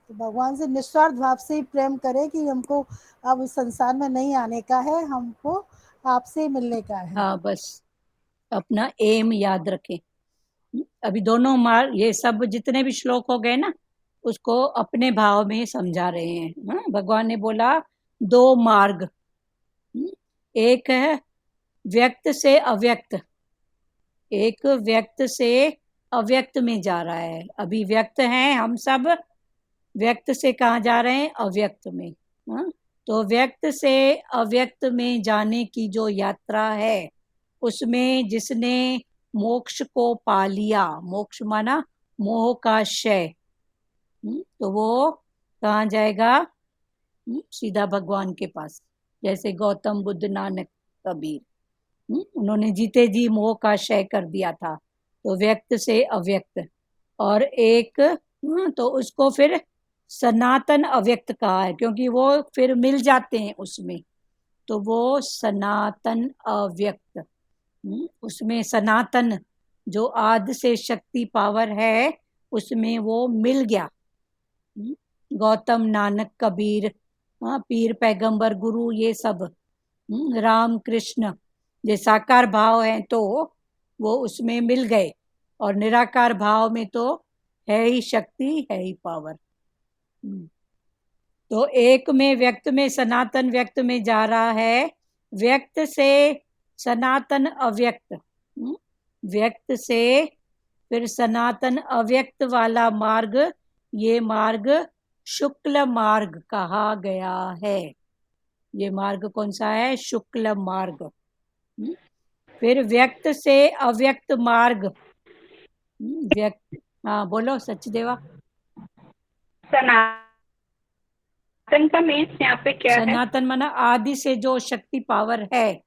तो भगवान से निस्वार्थ भाव से ही प्रेम करें कि हमको अब इस संसार में नहीं आने का है, हमको आपसे ही मिलने का है। हाँ, बस अपना एम याद रखें। अभी दोनों मार्ग, ये सब जितने भी श्लोक हो गए ना, उसको अपने भाव में समझा रहे हैं। हाँ, भगवान ने बोला 2 मार्ग, एक है व्यक्त से अव्यक्त, एक व्यक्त से अव्यक्त में जा रहा है। अभी व्यक्त हैं हम सब, व्यक्त से कहाँ जा रहे हैं? अव्यक्त में। हाँ? तो व्यक्त से अव्यक्त में जाने की जो यात्रा है, उसमें जिसने मोक्ष को पा लिया, मोक्ष माना मोह का क्षय, तो वो कहाँ जाएगा? सीधा भगवान के पास। जैसे गौतम बुद्ध, नानक, कबीर, उन्होंने जीते जी मोह का क्षय कर दिया था। तो व्यक्त से अव्यक्त, और एक तो उसको फिर सनातन अव्यक्त कहा है, क्योंकि वो फिर मिल जाते हैं उसमें, तो वो सनातन अव्यक्त। उसमें सनातन जो आदि से शक्ति पावर है, उसमें वो मिल गया। गौतम, नानक, कबीर, पीर, पैगंबर, गुरु, ये सब राम, कृष्ण, ये साकार भाव है, तो वो उसमें मिल गए। और निराकार भाव में तो है ही शक्ति, है ही पावर। तो एक में व्यक्त में सनातन व्यक्त में जा रहा है, व्यक्त से सनातन अव्यक्त, व्यक्त से फिर सनातन अव्यक्त वाला मार्ग, ये मार्ग शुक्ल मार्ग कहा गया है। ये मार्ग कौन सा है? शुक्ल मार्ग। फिर व्यक्त से अव्यक्त मार्ग, व्यक्त, हाँ बोलो सचदेवा। सनातन का मीन्स यहाँ पे क्या है? सनातन माना आदि से जो शक्ति पावर है।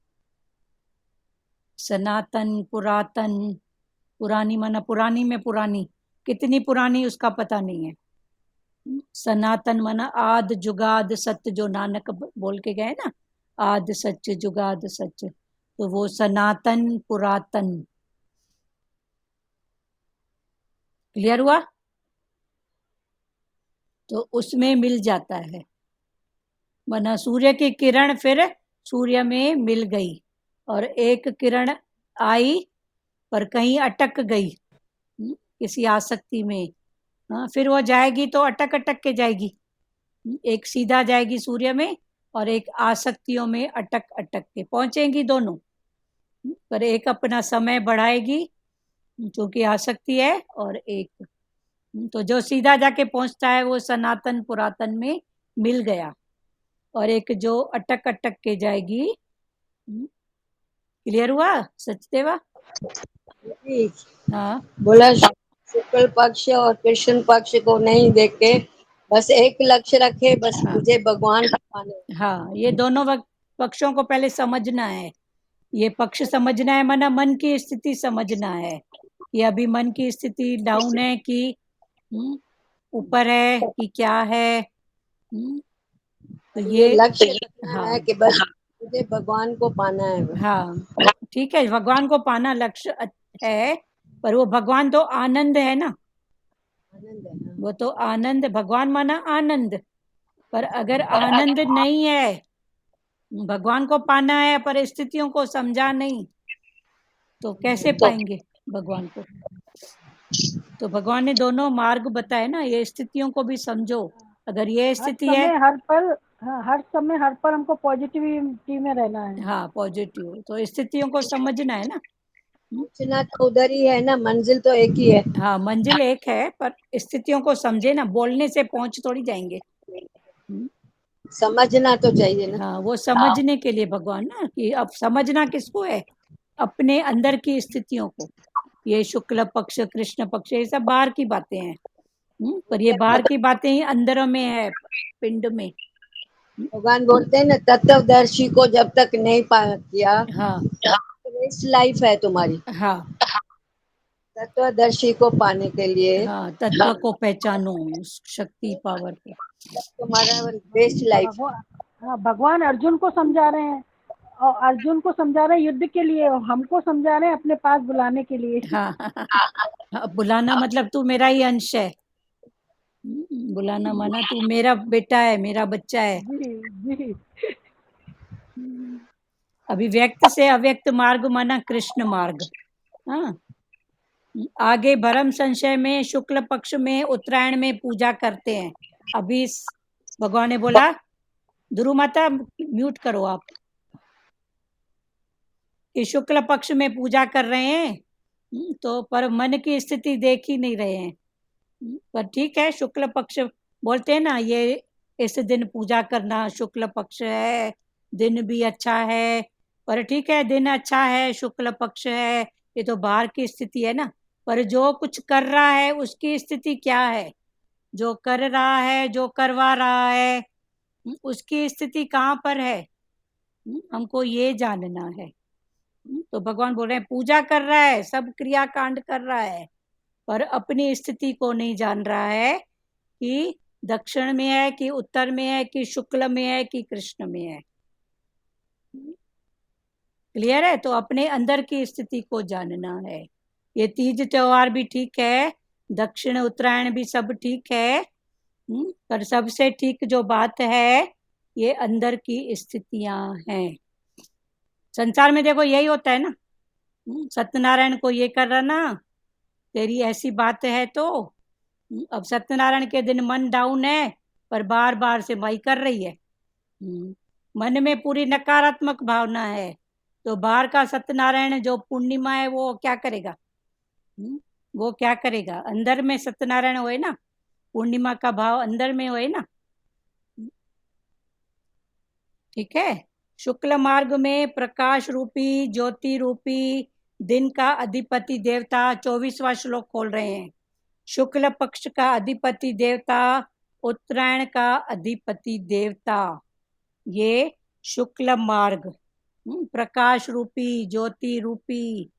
सनातन, पुरातन, पुरानी माना पुरानी में पुरानी, कितनी पुरानी उसका पता नहीं है। सनातन माना आद जुगाद सत्य, जो नानक बोल के गए ना, आद सच जुगाद सच, तो वो सनातन पुरातन। क्लियर हुआ? तो उसमें मिल जाता है। माना सूर्य की किरण फिर सूर्य में मिल गई, और एक किरण आई पर कहीं अटक गई किसी आसक्ति में, फिर वो जाएगी तो अटक अटक के जाएगी। एक सीधा जाएगी सूर्य में, और एक आसक्तियों में अटक अटक के पहुंचेंगी दोनों। पर एक अपना समय बढ़ाएगी क्योंकि आसक्ति है, और एक तो जो सीधा जाके पहुंचता है वो सनातन पुरातन में मिल गया, और एक जो अटक अटक के जाएगी। क्लियर हुआ सचदेवा? हाँ, बोला शुक्ल पक्ष और कृष्ण पक्ष को नहीं देख के बस एक लक्ष्य रखे, बस हाँ, मुझे भगवान को पाने। हाँ, ये दोनों पक्षों को पहले समझना है। ये पक्ष समझना है, माना मन की स्थिति समझना है कि अभी मन की स्थिति डाउन है कि ऊपर है कि क्या है। तो ये ये लक्ष्य रखना हाँ, है कि बस मुझे भगवान को पाना है। हाँ, ठीक है, भगवान को पाना लक्ष्य है, पर वो भगवान तो आनंद है ना, आनंद है। वो तो आनंद, भगवान माना आनंद। पर अगर आनंद नहीं है, भगवान को पाना है पर स्थितियों को समझा नहीं, तो कैसे पाएंगे भगवान को? तो भगवान ने दोनों मार्ग बताए ना, ये स्थितियों को भी समझो। अगर ये हर स्थिति है, समय हाँ, हर समय हर पल हमको पॉजिटिविटी में रहना है। हाँ पॉजिटिव, तो स्थितियों को समझना है ना। पहुंचना तो उधर ही है ना, मंजिल तो एक ही है। हाँ मंजिल एक है, पर स्थितियों को समझे ना, बोलने से पहुंच थोड़ी जाएंगे। समझना तो चाहिए ना। हाँ वो समझने के लिए भगवान ना, कि अब समझना किसको है, अपने अंदर की स्थितियों को। ये शुक्ल पक्ष कृष्ण पक्ष ये सब बाहर की बातें हैं, पर ये बाहर की बातें ही अंदर में है, पिंड में। भगवान बोलते हैं ना, तत्वदर्शी को जब तक नहीं पा किया, हाँ वेस्ट लाइफ है तुम्हारी। हाँ तत्वदर्शी को पाने के लिए हाँ, तत्व को पहचानो, उस शक्ति पावर को। तुम्हारा बेस्ट लाइफ। भगवान, हाँ, भगवान अर्जुन को समझा रहे हैं, और अर्जुन को समझा रहे हैं युद्ध के लिए, और हमको समझा रहे हैं अपने पास बुलाने के लिए। हाँ हाँ, बुलाना मतलब तू मेरा ही अंश है। बुलाना माना तू मेरा बेटा है, मेरा बच्चा है। जी जी। अभिव्यक्त से अव्यक्त मार्ग माना कृष्ण मार्ग। हाँ आगे भरम संशय में शुक्ल पक्ष में उत्तरायण में पूजा करते हैं। अभी भगवान ने बोला, ध्रुव माता म्यूट करो आप, कि शुक्ल पक्ष में पूजा कर रहे हैं, तो पर मन की स्थिति देख ही नहीं रहे हैं। पर ठीक है, शुक्ल पक्ष बोलते हैं ना, ये इस दिन पूजा करना, शुक्ल पक्ष है, दिन भी अच्छा है। पर ठीक है, दिन अच्छा है, शुक्ल पक्ष है, ये तो बाहर की स्थिति है ना। पर जो कुछ कर रहा है उसकी स्थिति क्या है, जो कर रहा है, जो करवा रहा है, उसकी स्थिति कहाँ पर है, हमको ये जानना है। तो भगवान बोल रहे हैं, पूजा कर रहा है, सब क्रिया कांड कर रहा है, पर अपनी स्थिति को नहीं जान रहा है कि दक्षिण में है कि उत्तर में है कि शुक्ल में है कि कृष्ण में है। क्लियर है? तो अपने अंदर की स्थिति को जानना है। ये तीज त्योहार भी ठीक है, दक्षिण उत्तरायण भी सब ठीक है, पर सबसे ठीक जो बात है, ये अंदर की स्थितियां हैं। संसार में देखो यही होता है ना, सत्यनारायण को ये कर रहा ना, तेरी ऐसी बात है तो। अब सत्यनारायण के दिन मन डाउन है, पर बार बार से माई कर रही है। मन में पूरी नकारात्मक भावना है, तो बाहर का सत्यनारायण जो पूर्णिमा है वो क्या करेगा, वो क्या करेगा। अंदर में सत्यनारायण होए ना, पूर्णिमा का भाव अंदर में होए ना। ठीक है, शुक्ल मार्ग में प्रकाश रूपी ज्योति रूपी दिन का अधिपति देवता, 24वां श्लोक खोल रहे हैं। शुक्ल पक्ष का अधिपति देवता, उत्तरायण का अधिपति देवता, ये शुक्ल मार्ग, प्रकाश रूपी ज्योति रूपी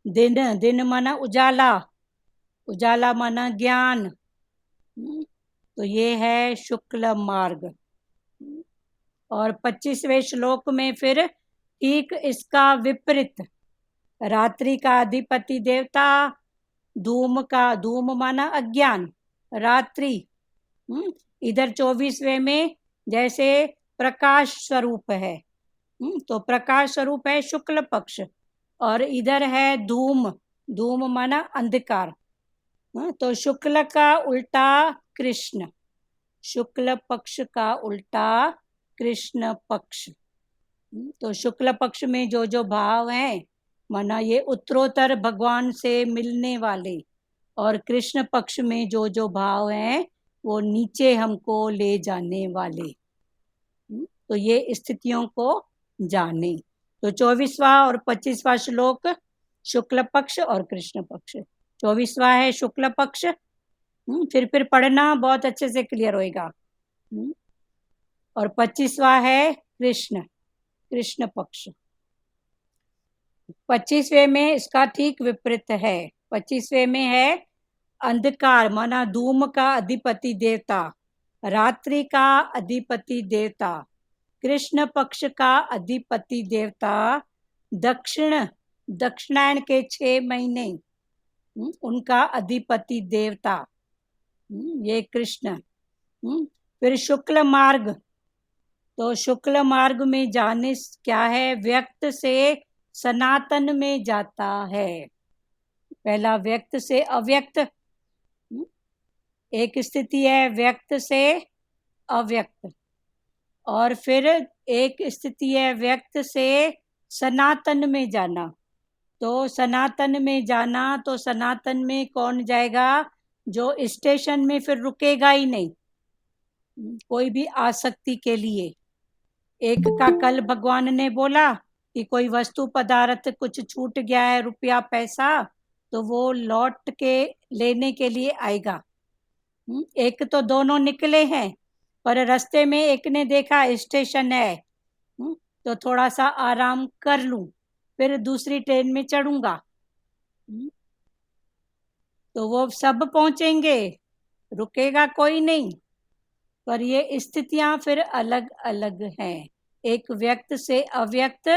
दिन, दिन माना उजाला, उजाला माना ज्ञान, तो ये है शुक्ल मार्ग। और 25वें श्लोक में फिर ठीक इसका विपरीत, रात्रि का अधिपति देवता, धूम का, धूम माना अज्ञान, रात्रि। इधर 24वें में जैसे प्रकाश स्वरूप है, तो प्रकाश स्वरूप है शुक्ल पक्ष, और इधर है धूम, धूम माना अंधकार। तो शुक्ल का उल्टा कृष्ण, शुक्ल पक्ष का उल्टा कृष्ण पक्ष। तो शुक्ल पक्ष में जो जो भाव हैं, माना ये उत्तरोत्तर भगवान से मिलने वाले, और कृष्ण पक्ष में जो जो भाव हैं वो नीचे हमको ले जाने वाले। तो ये स्थितियों को जाने। तो 24वां और 25वां श्लोक शुक्ल पक्ष और कृष्ण पक्ष। 24वां है शुक्ल पक्ष, फिर पढ़ना बहुत अच्छे से क्लियर होएगा। और 25वां है कृष्ण, कृष्ण पक्ष। 25वें में इसका ठीक विपरीत है। 25वें में है अंधकार माना धूम का अधिपति देवता, रात्रि का अधिपति देवता, कृष्ण पक्ष का अधिपति देवता, दक्षिण, दक्षिणायन के 6 महीने उनका अधिपति देवता, ये कृष्ण। फिर शुक्ल मार्ग, तो शुक्ल मार्ग में जाने क्या है, व्यक्त से सनातन में जाता है। पहला व्यक्त से अव्यक्त, एक स्थिति है व्यक्त से अव्यक्त, और फिर एक स्थिति है व्यक्त से सनातन में जाना। तो सनातन में जाना, तो सनातन में कौन जाएगा? जो स्टेशन में फिर रुकेगा ही नहीं कोई भी आसक्ति के लिए। एक का कल भगवान ने बोला कि कोई वस्तु पदार्थ कुछ छूट गया है, रुपया पैसा, तो वो लौट के लेने के लिए आएगा। एक तो दोनों निकले हैं, पर रास्ते में एक ने देखा स्टेशन है, तो थोड़ा सा आराम कर लूं, फिर दूसरी ट्रेन में चढ़ूंगा। तो वो सब पहुंचेंगे, रुकेगा कोई नहीं। पर ये स्थितियां फिर अलग अलग हैं, एक व्यक्त से अव्यक्त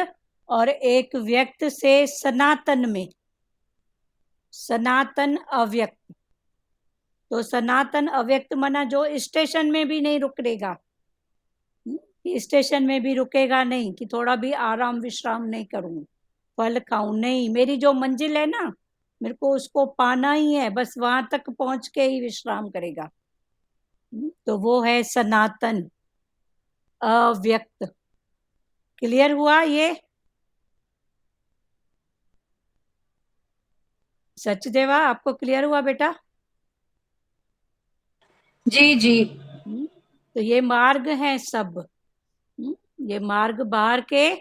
और एक व्यक्त से सनातन में। सनातन अव्यक्त, तो सनातन अव्यक्त माना जो स्टेशन में भी नहीं रुकेगा, स्टेशन में भी रुकेगा नहीं कि थोड़ा भी आराम विश्राम नहीं करूं, फल खाऊं, नहीं, मेरी जो मंजिल है ना, मेरे को उसको पाना ही है, बस वहां तक पहुंच के ही विश्राम करेगा। तो वो है सनातन अव्यक्त। क्लियर हुआ ये? सचदेवा, आपको क्लियर हुआ बेटा? जी जी। तो ये मार्ग है सब, ये मार्ग बाहर के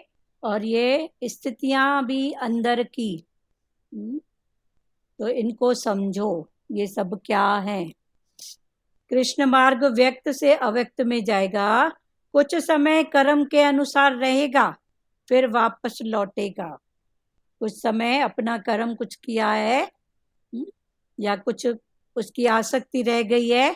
और ये स्थितियां भी अंदर की। तो इनको समझो, ये सब क्या है। कृष्ण मार्ग व्यक्त से अव्यक्त में जाएगा, कुछ समय कर्म के अनुसार रहेगा, फिर वापस लौटेगा। कुछ समय अपना कर्म कुछ किया है या कुछ उसकी आसक्ति रह गई है,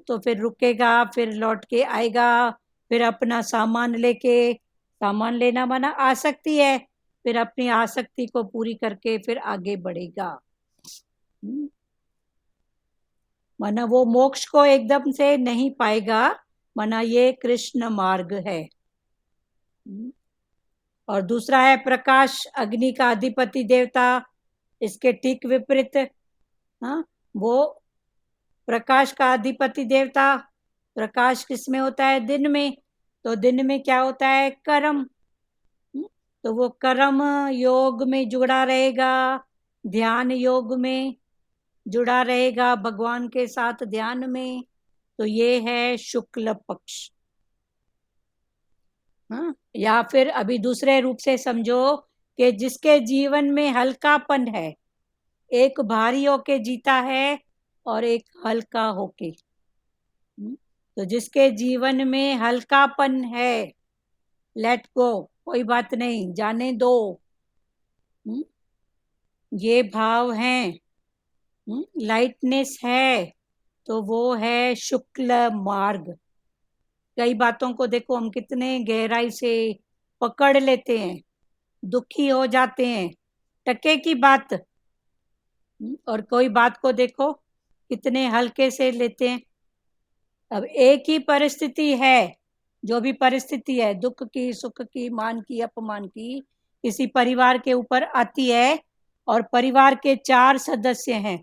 तो फिर रुकेगा, फिर लौट के आएगा, फिर अपना सामान लेके, सामान लेना माना आसक्ति है, फिर अपनी आसक्ति को पूरी करके फिर आगे बढ़ेगा। माना वो मोक्ष को एकदम से नहीं पाएगा, माना ये कृष्ण मार्ग है। और दूसरा है प्रकाश, अग्नि का अधिपति देवता, इसके ठीक विपरीत। हाँ, वो प्रकाश का अधिपति देवता, प्रकाश किसमें होता है? दिन में। तो दिन में क्या होता है? कर्म। तो वो कर्म योग में जुड़ा रहेगा, ध्यान योग में जुड़ा रहेगा, भगवान के साथ ध्यान में। तो ये है शुक्ल पक्ष। हाँ, या फिर अभी दूसरे रूप से समझो कि जिसके जीवन में हल्कापन है, एक भारी होके जीता है और एक हल्का होके। तो जिसके जीवन में हल्कापन है, लेट गो, कोई बात नहीं, जाने दो, ये भाव है, लाइटनेस है, तो वो है शुक्ल मार्ग। कई बातों को देखो हम कितने गहराई से पकड़ लेते हैं, दुखी हो जाते हैं, टके की बात, और कोई बात को देखो कितने हल्के से लेते हैं। अब एक ही परिस्थिति है, जो भी परिस्थिति है, दुख की, सुख की, मान की, अपमान की, किसी परिवार के ऊपर आती है, और परिवार के 4 सदस्य हैं,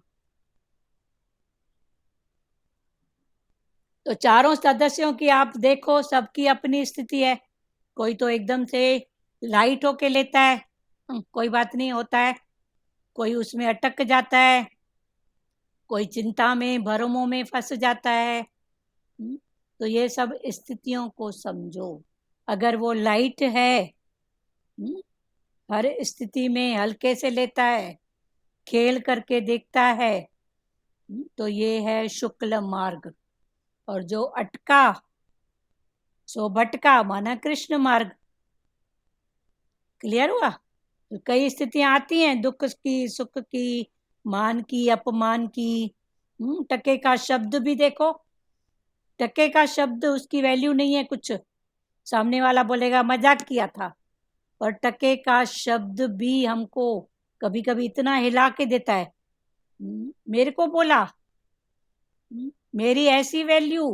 तो चारों सदस्यों की आप देखो, सबकी अपनी स्थिति है। कोई तो एकदम से लाइट होके लेता है, कोई बात नहीं होता है, कोई उसमें अटक जाता है, कोई चिंता में, भरमों में फंस जाता है। तो ये सब स्थितियों को समझो। अगर वो लाइट है, हर स्थिति में हल्के से लेता है, खेल करके देखता है, तो ये है शुक्ल मार्ग। और जो अटका सो भटका, माना कृष्ण मार्ग। क्लियर हुआ? तो कई स्थितियां आती हैं, दुख की, सुख की, मान की, अपमान की। टके का शब्द भी देखो, टके का शब्द उसकी वैल्यू नहीं है कुछ, सामने वाला बोलेगा मजाक किया था, और टके का शब्द भी हमको कभी कभी इतना हिला के देता है, मेरे को बोला, मेरी ऐसी वैल्यू,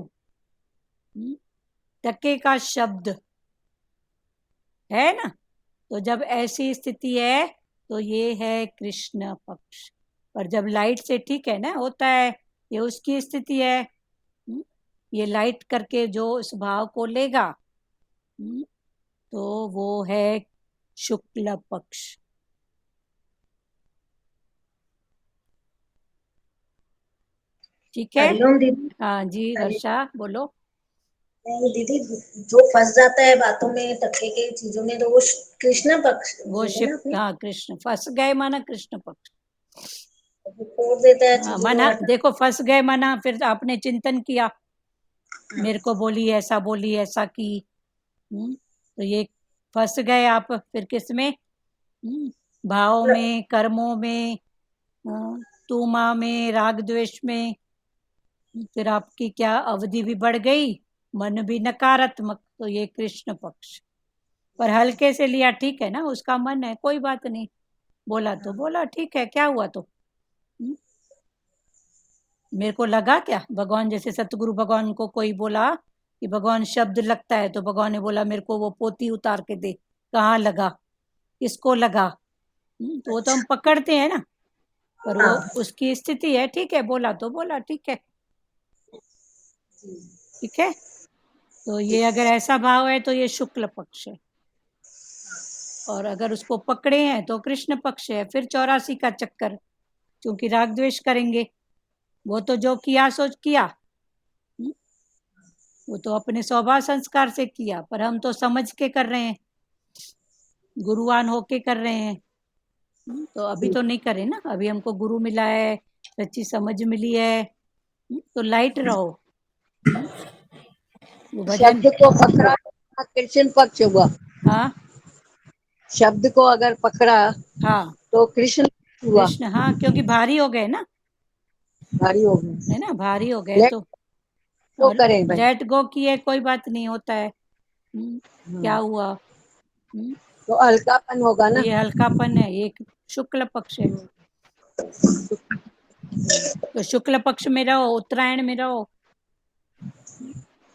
टके का शब्द है ना। तो जब ऐसी स्थिति है, तो ये है कृष्ण पक्ष। पर जब लाइट से ठीक है ना होता है, ये उसकी स्थिति है, ये लाइट करके जो उस भाव को लेगा तो वो है शुक्ल पक्ष। ठीक है। हरिओम दीदी। हाँ जी वर्षा बोलो। नहीं दीदी, जो फंस जाता है बातों में, तथ्य की चीजों में, तो वो कृष्ण पक्ष वो है शिव, ना अपने, हाँ कृष्ण फंस गए माना कृष्ण पक्ष। वो तोड़ देता है हाँ, चीजों माना को। देखो फंस गए माना फिर आपने चिंतन किया, मेरे को बोली ऐसा की, तो ये फंस गए आप फिर किसमें, भाव में, कर्मों में, तूमा में, राग द्वेष में। फिर आपकी क्या अवधि भी बढ़ गई, मन भी नकारात्मक, तो ये कृष्ण पक्ष। पर हल्के से लिया ठीक है ना, उसका मन है कोई बात नहीं, बोला तो बोला ठीक है, क्या हुआ तो। मेरे को लगा क्या, भगवान जैसे सतगुरु भगवान को कोई बोला कि भगवान शब्द लगता है, तो भगवान ने बोला मेरे को वो पोती उतार के दे, कहाँ लगा, किसको लगा, तो वो तो हम पकड़ते हैं ना, पर वो उसकी स्थिति है, ठीक है बोला तो बोला ठीक है, ठीक है। तो ये अगर ऐसा भाव है तो ये शुक्ल पक्ष है, और अगर उसको पकड़े हैं तो कृष्ण पक्ष है। फिर 84 का चक्कर, क्योंकि राग द्वेष करेंगे, वो तो जो किया सोच किया, वो तो अपने स्वभाव संस्कार से किया, पर हम तो समझ के कर रहे हैं, गुरुवान होके कर रहे हैं, तो अभी तो नहीं करे ना, अभी हमको गुरु मिला है, सच्ची समझ मिली है, तो लाइट रहो। वो भजन शब्द को पकड़ा कृष्ण पक्ष हुआ। हाँ शब्द को अगर पकड़ा हाँ तो कृष्ण हुआ, कृष्ण, हाँ क्योंकि भारी हो गए ना, भारी हो गया। है ना, भारी हो गए लेट तो। गो और करें भाई, लेट गो किए कोई बात नहीं होता है, क्या हुआ, तो हल्कापन होगा तो ना। ये हल्कापन है, ये शुक्ल पक्ष है। तो शुक्ल पक्ष में रहो, उत्तरायण में रहो।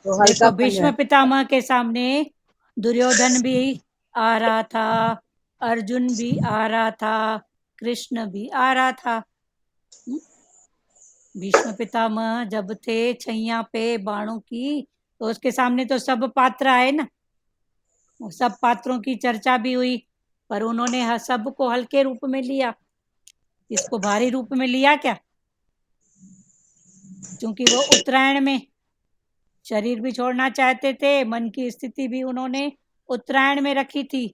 तो देखो हल्कापन भीष्म है। पितामह के सामने दुर्योधन भी आ रहा था, अर्जुन भी आ रहा था, कृष्ण भी आ रहा था। भीष्म पितामह जब थे छैया पे बाणों की, तो उसके सामने तो सब पात्र आए ना, सब पात्रों की चर्चा भी हुई, पर उन्होंने सबको हल्के रूप में लिया, इसको भारी रूप में लिया क्या, क्योंकि वो उत्तरायण में शरीर भी छोड़ना चाहते थे, मन की स्थिति भी उन्होंने उत्तरायण में रखी थी,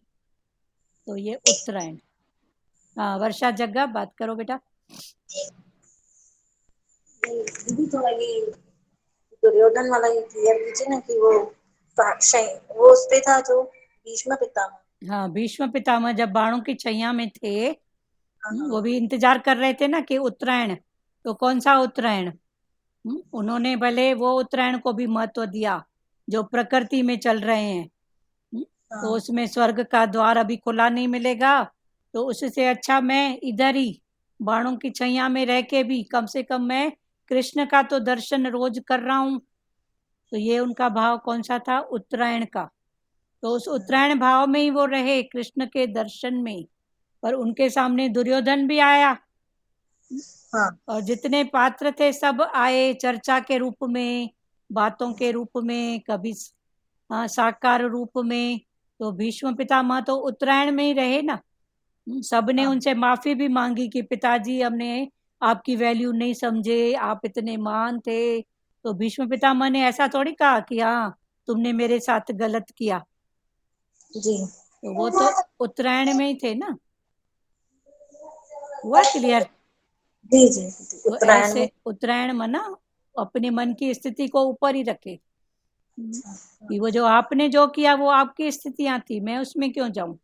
तो ये उत्तरायण। हाँ वर्षा जग्गा बात करो बेटा। दीदी थोड़ा ये दुर्योधन वाला ये क्लियर कीजिए ना, कि वो उस पे था जो भीष्म पितामह। हाँ भीष्म पितामह जब बाणों की छैया में थे, वो भी इंतजार कर रहे थे ना कि उत्तरायण, तो कौन सा उत्तरायण, उन्होंने भले वो उत्तरायण को भी महत्व दिया जो प्रकृति में चल रहे हैं, तो उसमें स्वर्ग का द्वार अभी खुला नहीं मिलेगा, तो उससे अच्छा मैं इधर ही बाणों की छैया में रह के भी कम से कम मैं कृष्ण का तो दर्शन रोज कर रहा हूँ। तो ये उनका भाव कौन सा था, उत्तरायण का, तो उस उत्तरायण भाव में ही वो रहे, कृष्ण के दर्शन में। पर उनके सामने दुर्योधन भी आया, और जितने पात्र थे सब आए चर्चा के रूप में, बातों के रूप में, कभी साकार रूप में। तो भीष्म पितामह तो उत्तरायण में ही रहे ना, सबने उनसे माफी भी मांगी कि पिताजी हमने आपकी वैल्यू नहीं समझे, आप इतने महान थे। तो भीष्म पितामह ने ऐसा थोड़ी कहा कि हाँ तुमने मेरे साथ गलत किया, जी तो वो तो उत्तरायण में ही थे ना। हुआ क्लियर। जी जी तो उत्तरायण ऐसे में। उत्तरायण मना अपने मन की स्थिति को ऊपर ही रखे, कि वो जो आपने जो किया वो आपकी स्थितियां थी, मैं उसमें क्यों जाऊं।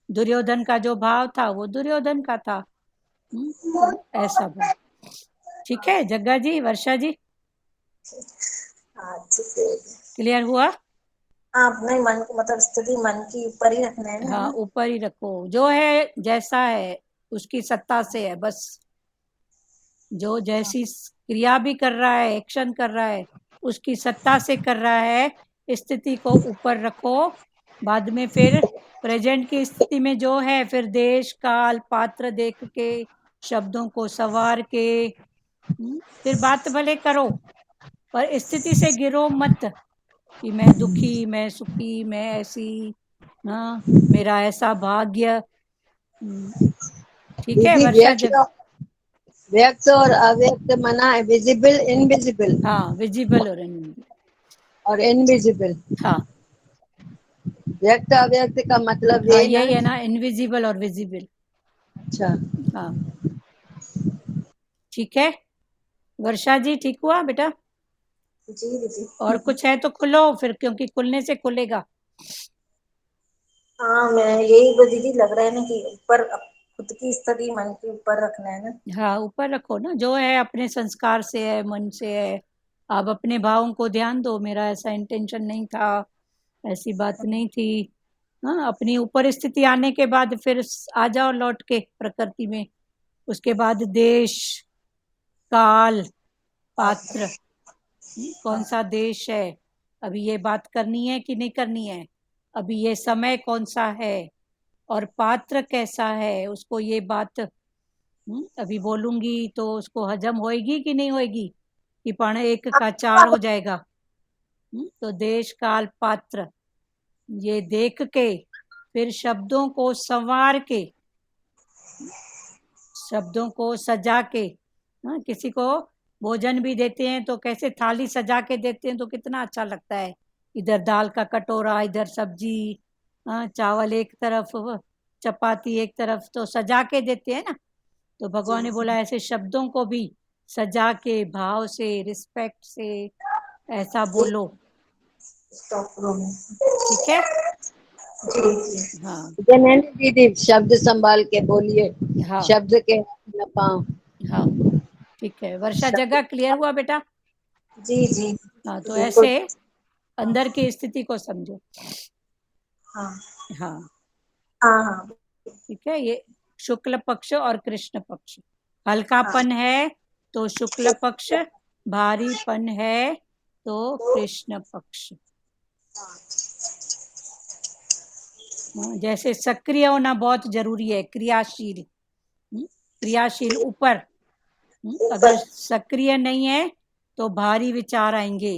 दुर्योधन का जो भाव था वो दुर्योधन का था, तो ऐसा भाव। ठीक है जग्गा जी, वर्षा जी, अच्छे से क्लियर हुआ। आप अपने मन को, मतलब स्थिति मन की ऊपर ही रखना है हाँ ना। ऊपर ही रखो, जो है जैसा है उसकी सत्ता से है बस, जो जैसी क्रिया भी कर रहा है, एक्शन कर रहा है, उसकी सत्ता से कर रहा है, स्थिति को ऊपर रखो। बाद में फिर प्रेजेंट की स्थिति में जो है, फिर देश काल पात्र देख के शब्दों को सवार के फिर बात भले करो, पर स्थिति से गिरो मत कि मैं दुखी, मैं सुखी, मैं ऐसी, हाँ मेरा ऐसा भाग्य। ठीक है दीदी वर्षा जब, व्यक्त और अव्यक्त मना है, विजिबल इनविजिबल हाँ विजिबल और इनविजिबल, और इनविजिबल। हाँ व्यक्त अव्यक्त का मतलब हाँ ये ना। यही है ना, इनविजिबल और विजिबल। अच्छा हाँ ठीक है वर्षा जी, ठीक हुआ बेटा? जी दीदी। और कुछ है तो खुलो फिर, क्योंकि खुलने से खुलेगा। हाँ मैं यही वो दीदी लग रहा है ना कि ऊपर खुद की स्थिति मन के ऊपर रखना है ना। हाँ ऊपर रखो ना, जो है अपने संस्कार से है, मन से है। आप अपने भावों को ध्यान दो, मेरा ऐसा इंटेंशन नहीं था, ऐसी बात नहीं थी। हाँ अपनी ऊपर स्थिति आने के बाद फिर आ जाओ लौट के प्रकृति में। उसके बाद देश, काल, पात्र, कौन सा देश है, अभी ये बात करनी है कि नहीं करनी है, अभी ये समय कौन सा है, और पात्र कैसा है, उसको ये बात अभी बोलूंगी तो उसको हजम होएगी कि नहीं होएगी, कि पण एक का चार हो जाएगा। तो देश, काल, पात्र ये देख के फिर शब्दों को संवार के, शब्दों को सजा के, किसी को भोजन भी देते हैं तो कैसे थाली सजा के देते हैं तो कितना अच्छा लगता है। इधर दाल का कटोरा, इधर सब्जी, चावल एक तरफ, चपाती एक तरफ, तो सजा के देते हैं ना। तो भगवान ने बोला ऐसे शब्दों को भी सजा के, भाव से, रिस्पेक्ट से ऐसा बोलो। Stop room. ठीक है जी जी। हाँ नहीं दीदी, शब्द संभाल के बोलिए, हाँ शब्द के न पाओ। हाँ ठीक है वर्षा, शब्द जगह क्लियर हुआ बेटा? जी जी हाँ तो बिल्कुल। ऐसे अंदर की स्थिति को समझो। हाँ हाँ हाँ हाँ ठीक है, ये शुक्ल पक्ष और कृष्ण पक्ष। हाँ। हल्कापन है तो शुक्ल पक्ष, भारीपन है तो कृष्ण पक्ष। जैसे सक्रिय होना बहुत जरूरी है, क्रियाशील, क्रियाशील ऊपर। अगर ऊपर। सक्रिय नहीं है तो भारी विचार आएंगे,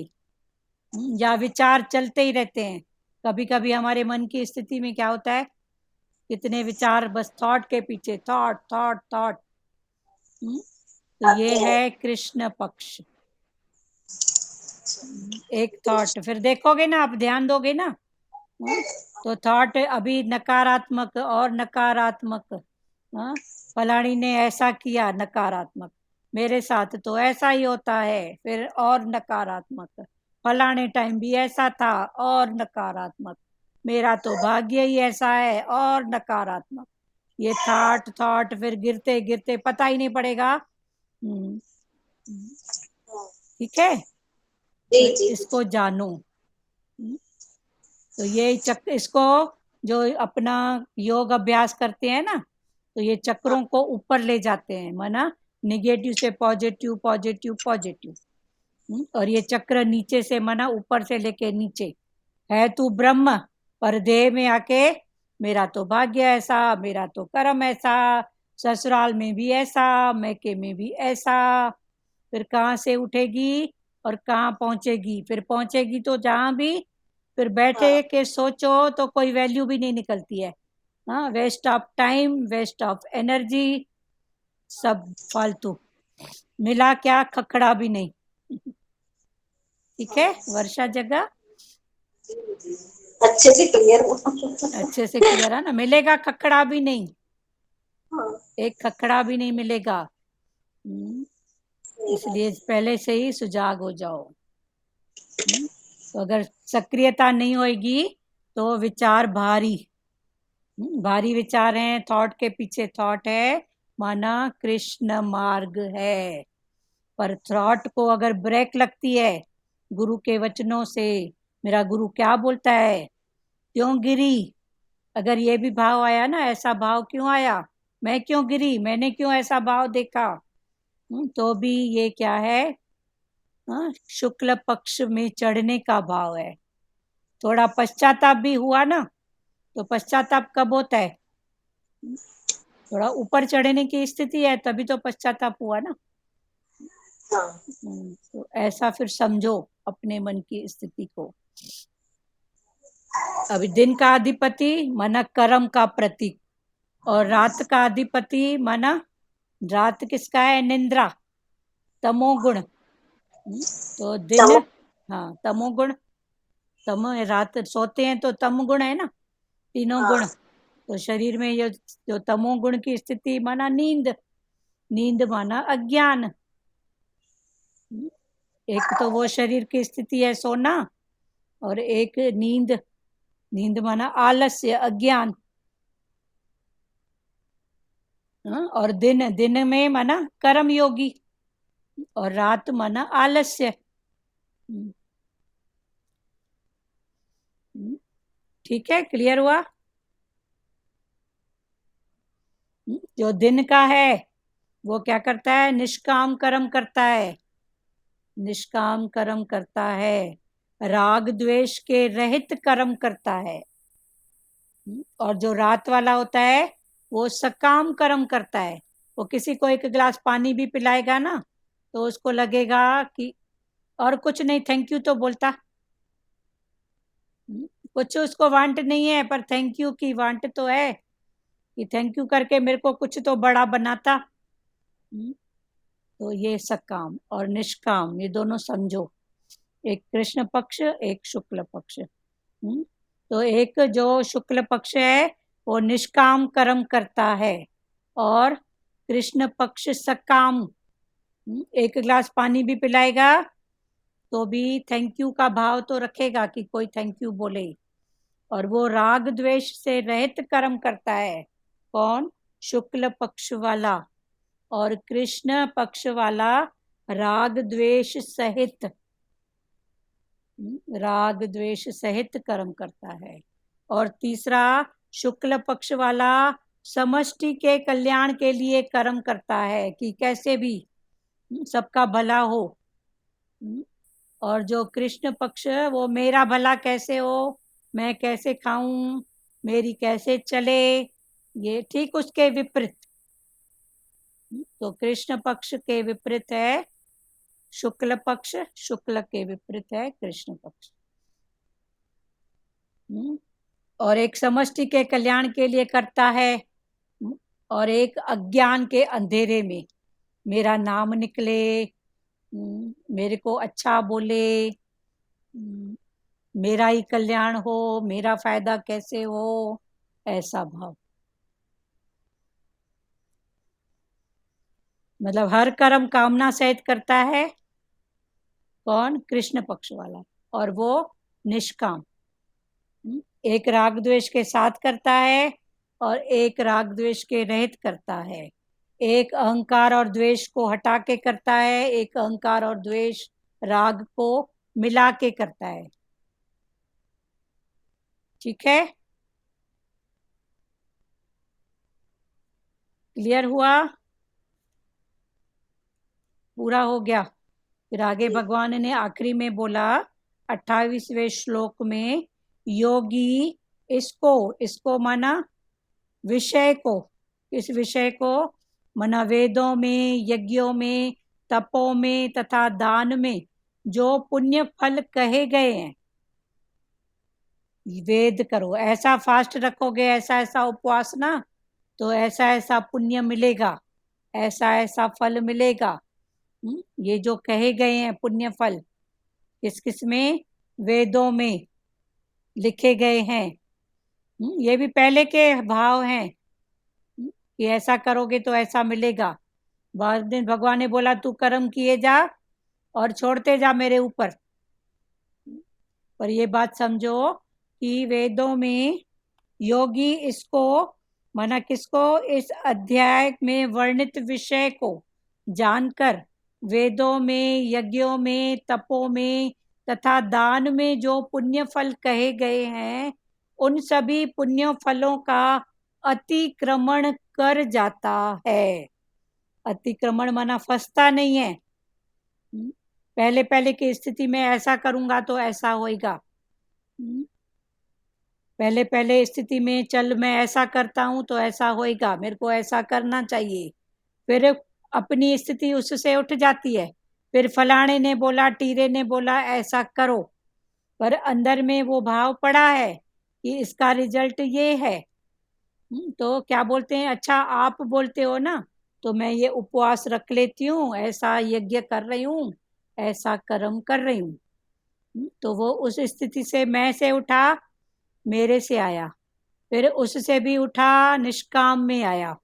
या विचार चलते ही रहते हैं। कभी कभी हमारे मन की स्थिति में क्या होता है, कितने विचार, बस थॉट के पीछे थॉट थॉट थॉट। तो ये आते हैं। है कृष्ण पक्ष। एक थॉट, फिर देखोगे ना, आप ध्यान दोगे ना, तो थॉट अभी नकारात्मक और नकारात्मक, फलानी ने ऐसा किया, नकारात्मक, मेरे साथ तो ऐसा ही होता है, फिर और नकारात्मक, फलाने टाइम भी ऐसा था और नकारात्मक, मेरा तो भाग्य ही ऐसा है और नकारात्मक। ये थॉट थॉट फिर गिरते गिरते पता ही नहीं पड़ेगा। ठीक है तो जी जी इसको जानो। तो ये चक्र, इसको जो अपना योग अभ्यास करते हैं ना, तो ये चक्रों को ऊपर ले जाते हैं, माना निगेटिव से पॉजिटिव, पॉजिटिव पॉजिटिव। और ये चक्र नीचे से माना ऊपर से लेके नीचे, है तू ब्रह्म, पर देह में आके मेरा तो भाग्य ऐसा, मेरा तो कर्म ऐसा, ससुराल में भी ऐसा, मैके में भी ऐसा। फिर कहाँ से उठेगी और कहाँ पहुंचेगी, फिर पहुंचेगी तो जहां भी, फिर बैठे के सोचो तो कोई वैल्यू भी नहीं निकलती है। हाँ waste of time, waste of energy, सब फालतू, मिला क्या, खखड़ा भी नहीं। ठीक है वर्षा, जगह अच्छे से क्लियर हुआ। अच्छे से क्लियर है ना, मिलेगा खखड़ा भी नहीं, हाँ एक खखड़ा भी नहीं मिलेगा। सही बात। इसलिए पहले से ही सुजाग हो जाओ। तो अगर सक्रियता नहीं होगी तो विचार भारी, भारी विचार हैं, थॉट के पीछे थॉट है, माना कृष्ण मार्ग है। पर थॉट को अगर ब्रेक लगती है गुरु के वचनों से, मेरा गुरु क्या बोलता है, क्यों गिरी, अगर ये भी भाव आया ना, ऐसा भाव क्यों आया, मैं क्यों गिरी, मैंने क्यों ऐसा भाव देखा, तो भी ये क्या है, शुक्ल पक्ष में चढ़ने का भाव है। थोड़ा पश्चाताप भी हुआ ना, तो पश्चाताप कब होता है, थोड़ा ऊपर चढ़ने की स्थिति है तभी तो पश्चाताप हुआ ना। हाँ तो ऐसा फिर समझो अपने मन की स्थिति को। अभी दिन का अधिपति माना कर्म का प्रतीक, और रात का अधिपति माना रात किसका है? निंद्रा, तमोगुण। तो दिन, हाँ तमोगुण, तम रात सोते हैं तो तमगुण है ना, तीनों गुण। तो शरीर में ये जो तमोगुण की स्थिति माना नींद, नींद माना अज्ञान। एक तो वो शरीर की स्थिति है सोना, और एक नींद, नींद माना आलस्य, अज्ञान। और दिन, दिन में माना कर्म योगी, और रात माना आलस्य। ठीक है, क्लियर हुआ? जो दिन का है वो क्या करता है? निष्काम कर्म करता है, निष्काम कर्म करता है, राग द्वेष के रहित कर्म करता है। और जो रात वाला होता है वो सकाम कर्म करता है। वो किसी को एक गिलास पानी भी पिलाएगा ना तो उसको लगेगा कि और कुछ नहीं, थैंक यू तो बोलता, कुछ उसको वांट नहीं है, पर थैंक यू की वांट तो है कि थैंक यू करके मेरे को कुछ तो बड़ा बनाता। तो ये सकाम और निष्काम, ये दोनों समझो, एक कृष्ण पक्ष, एक शुक्ल पक्ष। तो एक जो शुक्ल पक्ष है वो निष्काम कर्म करता है, और कृष्ण पक्ष सकाम। एक गिलास पानी भी पिलाएगा तो भी थैंक यू का भाव तो रखेगा कि कोई थैंक यू बोले। और वो राग द्वेष से रहित कर्म करता है। कौन? शुक्ल पक्ष वाला। और कृष्ण पक्ष वाला राग द्वेष सहित, राग द्वेष सहित कर्म करता है। और तीसरा शुक्ल पक्ष वाला समष्टि के कल्याण के लिए कर्म करता है कि कैसे भी सबका भला हो। और जो कृष्ण पक्ष, वो मेरा भला कैसे हो, मैं कैसे खाऊं, मेरी कैसे चले, ये ठीक उसके विपरीत। तो कृष्ण पक्ष के विपरीत है शुक्ल पक्ष, शुक्ल के विपरीत है कृष्ण पक्ष। और एक समष्टि के कल्याण के लिए करता है, और एक अज्ञान के अंधेरे में, मेरा नाम निकले, मेरे को अच्छा बोले, मेरा ही कल्याण हो, मेरा फायदा कैसे हो, ऐसा भाव। मतलब हर कर्म कामना सहित करता है। कौन? कृष्ण पक्ष वाला। और वो निष्काम, एक राग द्वेष के साथ करता है और एक राग द्वेष के रहित करता है। एक अहंकार और द्वेष को हटा के करता है, एक अहंकार और द्वेष राग को मिला के करता है। ठीक है, क्लियर हुआ? पूरा हो गया। फिर आगे भगवान ने आखिरी में बोला 28वें श्लोक में, योगी इसको माना विषय को, इस विषय को माना वेदों में, यज्ञों में, तपों में तथा दान में जो पुण्य फल कहे गए हैं, वेद करो, ऐसा फास्ट रखोगे, ऐसा ऐसा उपवास ना, तो ऐसा ऐसा पुण्य मिलेगा, ऐसा ऐसा फल मिलेगा। ये जो कहे गए हैं पुण्य फल किस किस में? वेदों में लिखे गए हैं। ये भी पहले के भाव हैं कि ऐसा करोगे तो ऐसा मिलेगा। बाद दिन भगवान ने बोला तू कर्म किए जा और छोड़ते जा मेरे ऊपर। पर ये बात समझो कि वेदों में योगी इसको माना किसको? इस अध्याय में वर्णित विषय को जानकर वेदों में, यज्ञों में, तपों में तथा दान में जो पुण्य फल कहे गए हैं, उन सभी पुण्य फलों का अतिक्रमण कर जाता है। अतिक्रमण माना फंसता नहीं है। पहले पहले की स्थिति में ऐसा करूंगा तो ऐसा होएगा, पहले पहले स्थिति में चल मैं ऐसा करता हूं तो ऐसा होएगा, मेरे को ऐसा करना चाहिए। फिर अपनी स्थिति उससे उठ जाती है, फिर फलाने ने बोला, टीरे ने बोला ऐसा करो, पर अंदर में वो भाव पड़ा है कि इसका रिजल्ट ये है। तो क्या बोलते हैं, अच्छा आप बोलते हो ना, तो मैं ये उपवास रख लेती हूँ, ऐसा यज्ञ कर रही हूँ, ऐसा कर्म कर रही हूँ। तो वो उस स्थिति से मैं से उठा, मेरे से आया, फिर उससे भी उठा, निष्काम में आया।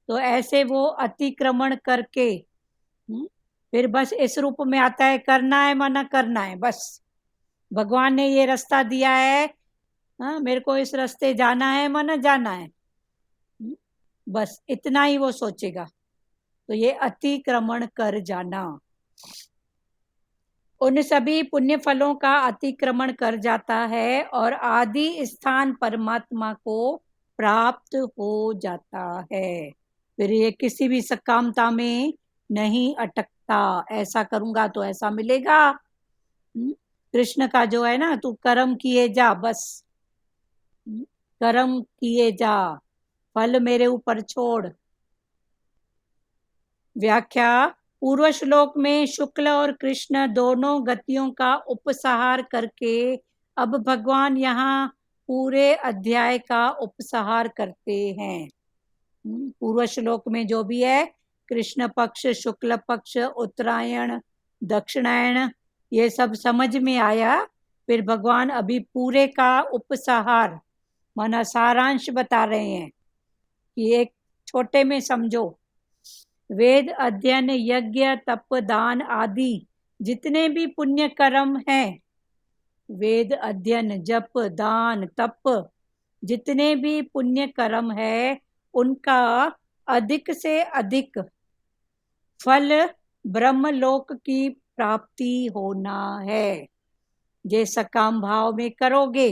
तो ऐसे वो अतिक्रमण करके फिर बस इस रूप में आता है, करना है मना करना है, बस भगवान ने ये रास्ता दिया है, हाँ मेरे को इस रास्ते जाना है मना जाना है, बस इतना ही वो सोचेगा। तो ये अतिक्रमण कर जाना, उन सभी पुण्य फलों का अतिक्रमण कर जाता है और आदि स्थान परमात्मा को प्राप्त हो जाता है। फिर ये किसी भी सकामता में नहीं अटकता, ऐसा करूंगा तो ऐसा मिलेगा। कृष्ण का जो है ना, तू कर्म किए जा, बस कर्म किए जा, फल मेरे ऊपर छोड़। व्याख्या, पूर्व श्लोक में शुक्ल और कृष्ण दोनों गतियों का उपसंहार करके अब भगवान यहाँ पूरे अध्याय का उपसंहार करते हैं। पूर्व श्लोक में जो भी है, कृष्ण पक्ष, शुक्ल पक्ष, उत्तरायण, दक्षिणायण, ये सब समझ में आया। फिर भगवान अभी पूरे का उपसंहार माना सारांश बता रहे हैं कि एक छोटे में समझो। वेद अध्ययन, यज्ञ, तप, दान आदि जितने भी पुण्य कर्म हैं, वेद अध्ययन, जप, दान, तप, जितने भी पुण्य कर्म है, उनका अधिक से अधिक फल ब्रह्मलोक की प्राप्ति होना है। जे सकाम भाव में करोगे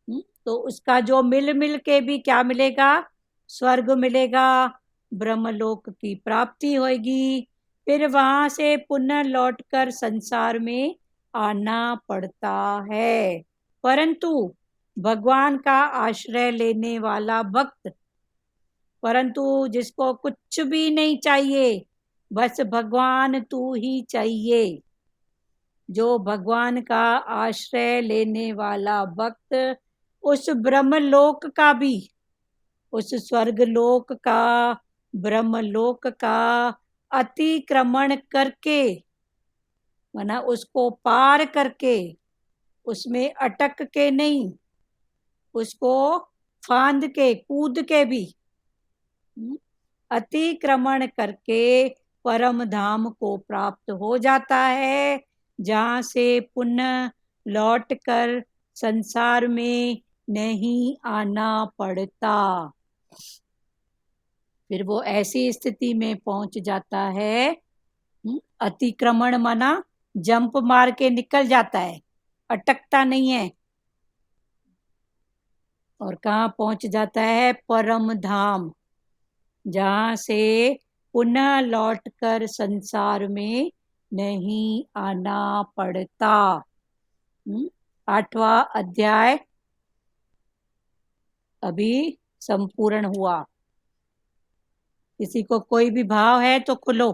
तो उसका जो मिल के भी क्या मिलेगा, स्वर्ग मिलेगा, ब्रह्मलोक की प्राप्ति होगी। फिर वहां से पुनः लौटकर संसार में आना पड़ता है। परंतु भगवान का आश्रय लेने वाला भक्त, परंतु जिसको कुछ भी नहीं चाहिए, बस भगवान तू ही चाहिए, जो भगवान का आश्रय लेने वाला भक्त उस ब्रह्मलोक का भी, उस स्वर्गलोक का, ब्रह्मलोक का अतिक्रमण करके, माना उसको पार करके, उसमें अटक के नहीं, उसको फांद के, कूद के भी अतिक्रमण करके परम धाम को प्राप्त हो जाता है, जहाँ से पुनः लौटकर संसार में नहीं आना पड़ता। फिर वो ऐसी स्थिति में पहुंच जाता है, अतिक्रमण माना जंप मार के निकल जाता है, अटकता नहीं है। और कहाँ पहुंच जाता है, परम धाम, जहाँ से पुनः लौटकर संसार में नहीं आना पड़ता। 8वां अध्याय अभी संपूर्ण हुआ। किसी को कोई भी भाव है तो खुलो,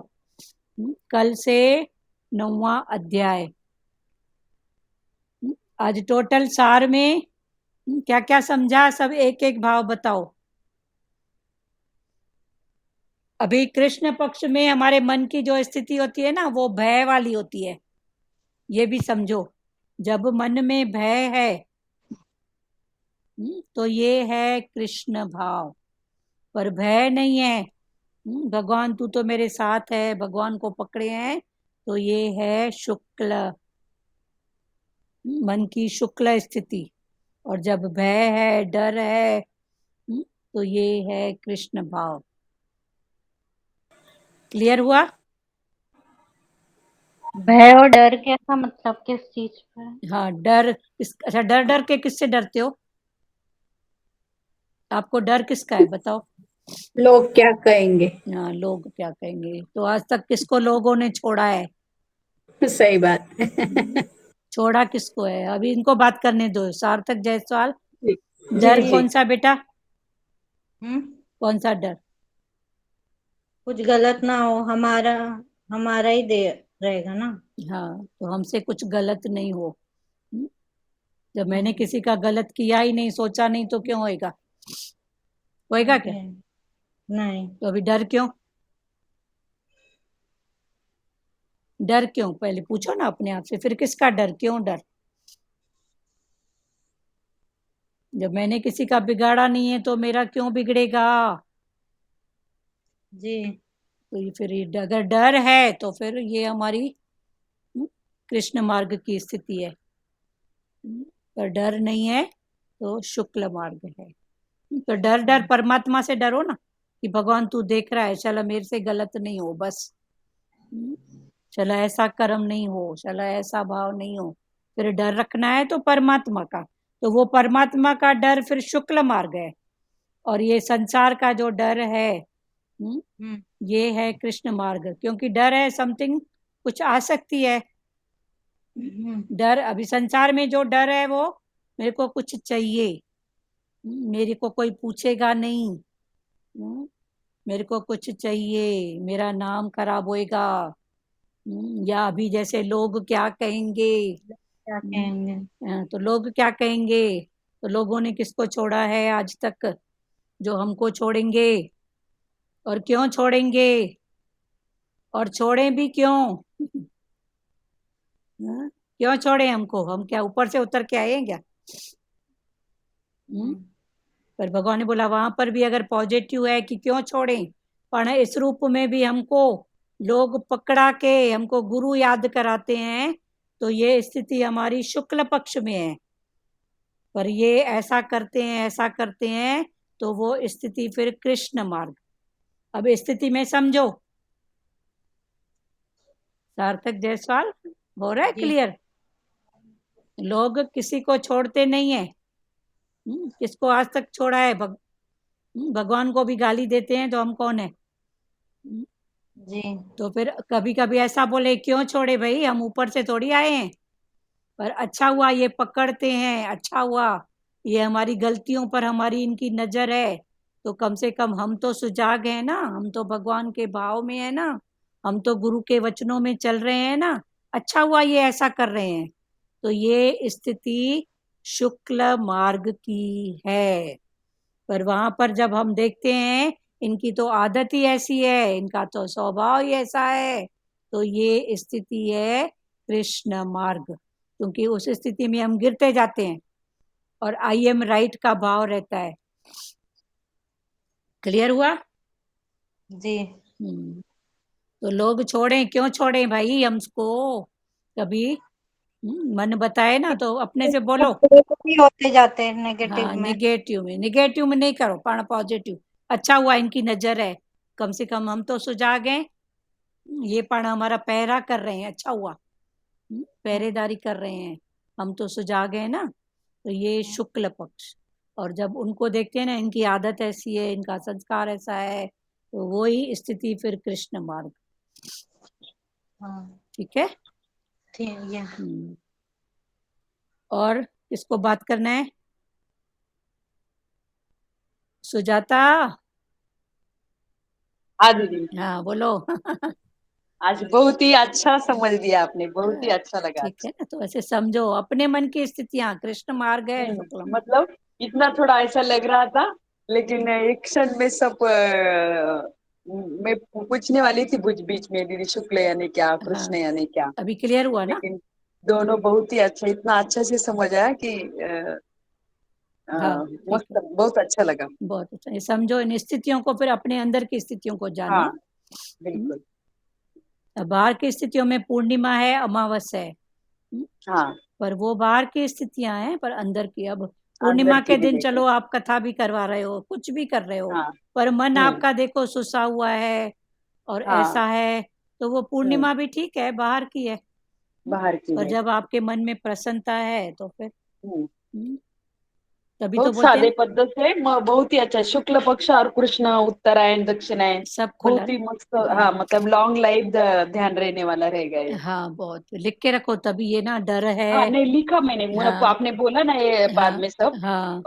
कल से 9वां अध्याय। आज टोटल सार में क्या क्या समझा, सब एक एक भाव बताओ। अभी कृष्ण पक्ष में हमारे मन की जो स्थिति होती है ना, वो भय वाली होती है, ये भी समझो। जब मन में भय है तो ये है कृष्ण भाव, पर भय नहीं है, भगवान तू तो मेरे साथ है, भगवान को पकड़े हैं, तो ये है शुक्ल, मन की शुक्ल स्थिति। और जब भय है, डर है, तो ये है कृष्ण भाव। क्लियर हुआ? भय और डर कैसा मतलब, किस चीज पर? हाँ डर अच्छा, डर के किससे डरते हो? आपको डर किसका है बताओ? लोग क्या कहेंगे। हाँ, लोग क्या कहेंगे। तो आज तक किसको लोगों ने छोड़ा है? सही बात। छोड़ा किसको है? अभी इनको बात करने दो। सार्थक जायसवाल, डर कौन सा बेटा? कौन सा डर? कुछ गलत ना हो, हमारा ही रहेगा ना। हाँ, तो हमसे कुछ गलत नहीं हो। जब मैंने किसी का गलत किया ही नहीं, सोचा नहीं, तो क्यों होएगा? होएगा क्या? नहीं। तो अभी डर क्यों? डर क्यों? पहले पूछो ना अपने आप से, फिर किसका डर? क्यों डर? जब मैंने किसी का बिगाड़ा नहीं है तो मेरा क्यों बिगड़ेगा? जी। तो ये फिर अगर डर है तो फिर ये हमारी कृष्ण मार्ग की स्थिति है। पर डर नहीं है तो शुक्ल मार्ग है। तो डर परमात्मा से डरो ना, कि भगवान तू देख रहा है, चला मेरे से गलत नहीं हो, बस चला ऐसा कर्म नहीं हो, चला ऐसा भाव नहीं हो। फिर डर रखना है तो परमात्मा का, तो वो परमात्मा का डर फिर शुक्ल मार्ग है। और ये संसार का जो डर है ये है कृष्ण मार्ग, क्योंकि डर है समथिंग, कुछ आसक्ति है। डर अभी संसार में जो डर है वो मेरे को कुछ चाहिए, मेरे को कोई पूछेगा नहीं, मेरे को कुछ चाहिए, मेरा नाम खराब होएगा, या अभी जैसे लोग क्या कहेंगे, क्या कहेंगे? तो लोग क्या कहेंगे, तो लोगों ने किसको छोड़ा है आज तक जो हमको छोड़ेंगे? और क्यों छोड़ेंगे? और छोड़े भी क्यों? क्यों छोड़े हमको? हम क्या ऊपर से उतर के आए हैं क्या? पर भगवान ने बोला वहां पर भी अगर पॉजिटिव है कि क्यों छोड़ें, पर इस रूप में भी हमको लोग पकड़ा के हमको गुरु याद कराते हैं, तो ये स्थिति हमारी शुक्ल पक्ष में है। पर ये ऐसा करते हैं, ऐसा करते हैं, तो वो स्थिति फिर कृष्ण मार्ग। अब स्थिति में समझो। सार्थक जायसवाल, हो रहा है क्लियर? लोग किसी को छोड़ते नहीं है। किसको आज तक छोड़ा है? भगवान को भी गाली देते हैं तो हम कौन है? जी। तो फिर कभी कभी ऐसा बोले क्यों छोड़े भाई, हम ऊपर से थोड़ी आए हैं। पर अच्छा हुआ ये पकड़ते हैं, अच्छा हुआ ये हमारी गलतियों पर हमारी इनकी नजर है, तो कम से कम हम तो सुजाग हैं ना, हम तो भगवान के भाव में है ना, हम तो गुरु के वचनों में चल रहे हैं ना। अच्छा हुआ ये ऐसा कर रहे हैं। तो ये स्थिति शुक्ल मार्ग की है। पर वहां पर जब हम देखते हैं इनकी तो आदत ही ऐसी है, इनका तो स्वभाव ही ऐसा है, तो ये स्थिति है कृष्ण मार्ग। क्योंकि उस स्थिति में हम गिरते जाते हैं और आई एम राइट का भाव रहता है। क्लियर हुआ? जी। तो लोग छोड़ें, क्यों छोड़ें भाई हमको? कभी मन बताए ना तो अपने से बोलो। भी होते जाते हैं नेगेटिव हाँ, में। निगेटिव में नहीं करो, पण पॉजिटिव। अच्छा हुआ इनकी नजर है, कम से कम हम तो सुजाग हैं, ये पण हमारा पहरा कर रहे हैं, अच्छा हुआ पहरेदारी कर रहे हैं, हम तो सुजाग हैं ना। तो ये शुक्ल पक्ष। और जब उनको देखते हैं ना इनकी आदत ऐसी है, इनका संस्कार ऐसा है, तो वो ही स्थिति फिर कृष्ण मार्ग। ठीक है? ठीक है। और किसको बात करना है? सुजाता? हाँ दीदी, हाँ बोलो। आज बहुत ही अच्छा समझ दिया आपने, बहुत ही अच्छा लगा। ठीक है ना, तो ऐसे समझो अपने मन की स्थितियां, कृष्ण मार्ग है शुक्ल मार्ग। मतलब इतना थोड़ा ऐसा लग रहा था, लेकिन एक क्षण में सब मैं पूछने वाली थी बीच में, दीदी शुक्ल यानी क्या, कृष्ण यानी क्या। अभी क्लियर हुआ ना? लेकिन दोनों बहुत ही अच्छा, इतना अच्छा से समझ आया कि मस्त, बहुत अच्छा लगा। बहुत अच्छा। ये समझो इन स्थितियों को, फिर अपने अंदर की स्थितियों को जानो। हाँ बिल्कुल। बाहर की स्थितियों में पूर्णिमा है, अमावस्या है, हाँ पर वो बाहर की स्थितियां हैं, पर अंदर की। अब पूर्णिमा के दिन चलो आप कथा भी करवा रहे हो, कुछ भी कर रहे हो, पर मन आपका देखो सुसा हुआ है और ऐसा है, तो वो पूर्णिमा भी ठीक है, बाहर की है। बाहर की और है। जब आपके मन में प्रसन्नता है तो फिर तभी तो बहुत बोलते सादे हैं पद्धत से बहुत ही अच्छा, शुक्ल पक्ष और कृष्ण, उत्तरायण, दक्षिणायन, सब खुला। बहुत ही मस्त। हाँ, मतलब लॉन्ग लाइफ ध्यान रहने वाला रहेगा ये। हाँ, बहुत लिख के रखो, तभी ये ना डर है। हाँ, नहीं लिखा मैंने, हाँ आपने बोला ना ये बाद हाँ में सब हाँ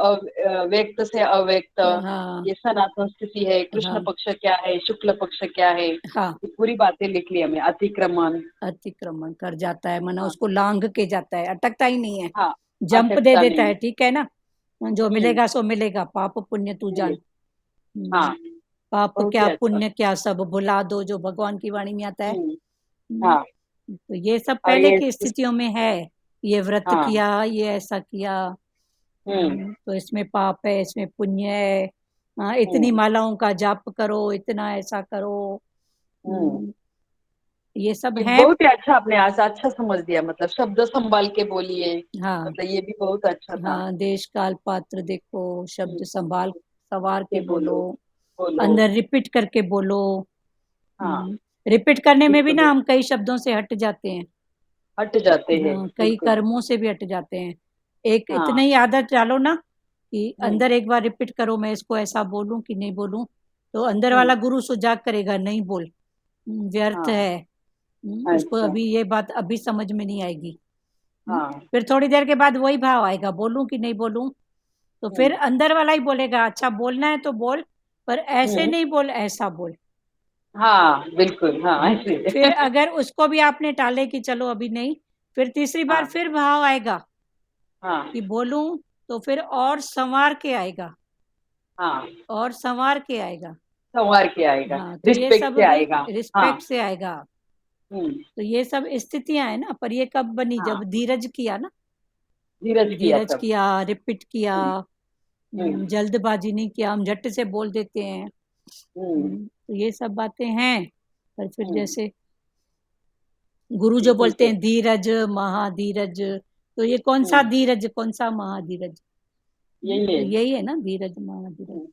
व्यक्त से अव्यक्त, हाँ ये सनातन स्थिति है, कृष्ण हाँ पक्ष क्या है, शुक्ल पक्ष क्या है, हाँ। ये पूरी बातें लिख ली हमें। अतिक्रमण, अतिक्रमण कर जाता है, माना हाँ उसको लांघ के जाता है, अटकता ही नहीं है, हाँ, जंप दे अटकता देता नहीं। है, ठीक है ना। जो हम्म, मिलेगा सो मिलेगा, पाप पुण्य तू जान। हाँ, पाप बहुत ही क्या अच्छा। पुण्य क्या सब भुला दो, जो भगवान की वाणी में आता है। हाँ, तो ये सब और पहले ये की स्थितियों में है, ये व्रत हाँ, किया, ये ऐसा किया। तो इसमें पाप है, इसमें पुण्य है। इतनी मालाओं का जाप करो, इतना ऐसा करो। ये सब ये है। बहुत ही अच्छा, आपने आज अच्छा समझ दिया, मतलब शब्द संभाल के बोलिए, हाँ मतलब ये भी बहुत अच्छा था। हाँ, देश काल पात्र देखो, शब्द संभाल सवार के के बोलो, बोलो। अंदर रिपीट करके बोलो। हाँ, रिपीट करने में भी बिल्कुल ना हम कई शब्दों से हट जाते हैं। हट जाते हैं, हाँ, कई बिल्कुल। कर्मों से भी हट जाते हैं। एक हाँ, इतनी ही आदत डालो ना कि अंदर एक बार रिपीट करो, मैं इसको ऐसा बोलूं कि नहीं बोलूं, तो अंदर वाला गुरु सुजाग करेगा, नहीं बोल, व्यर्थ हाँ, है। उसको अच्छा, अभी ये बात अभी समझ में नहीं आएगी। हाँ, फिर थोड़ी देर के बाद वही भाव आएगा, बोलूं कि नहीं बोलूं, तो फिर अंदर वाला ही बोलेगा, अच्छा बोलना है तो बोल, पर ऐसे नहीं बोल, ऐसा बोल। हाँ, बिल्कुल, हाँ ऐसे। फिर अगर उसको भी आपने टाले कि चलो अभी नहीं, फिर तीसरी बार हाँ, फिर भाव आएगा हाँ, कि बोलूं, तो फिर और संवार के आएगा, हाँ, और संवार के आएगा। संवार के आएगा, हाँ, तो ये रिस्पेक्ट सब से आएगा। हाँ, रिस्पेक्ट से आएगा। हम्म, तो ये सब स्थितियां है ना, पर ये कब बनी, हाँ, जब धीरज किया ना, धीरज किया धीरज तब। किया, रिपीट किया। हम्म, हम्म, जल्दबाजी नहीं किया, हम झट से बोल देते हैं। हम्म, तो ये सब बातें हैं। पर फिर हम्म, जैसे गुरु जो बिल्कुल बोलते सही। हैं धीरज महाधीरज, तो ये कौन सा धीरज, कौन सा महाधीरज, यही तो है। यही है ना, धीरज महाधीरज।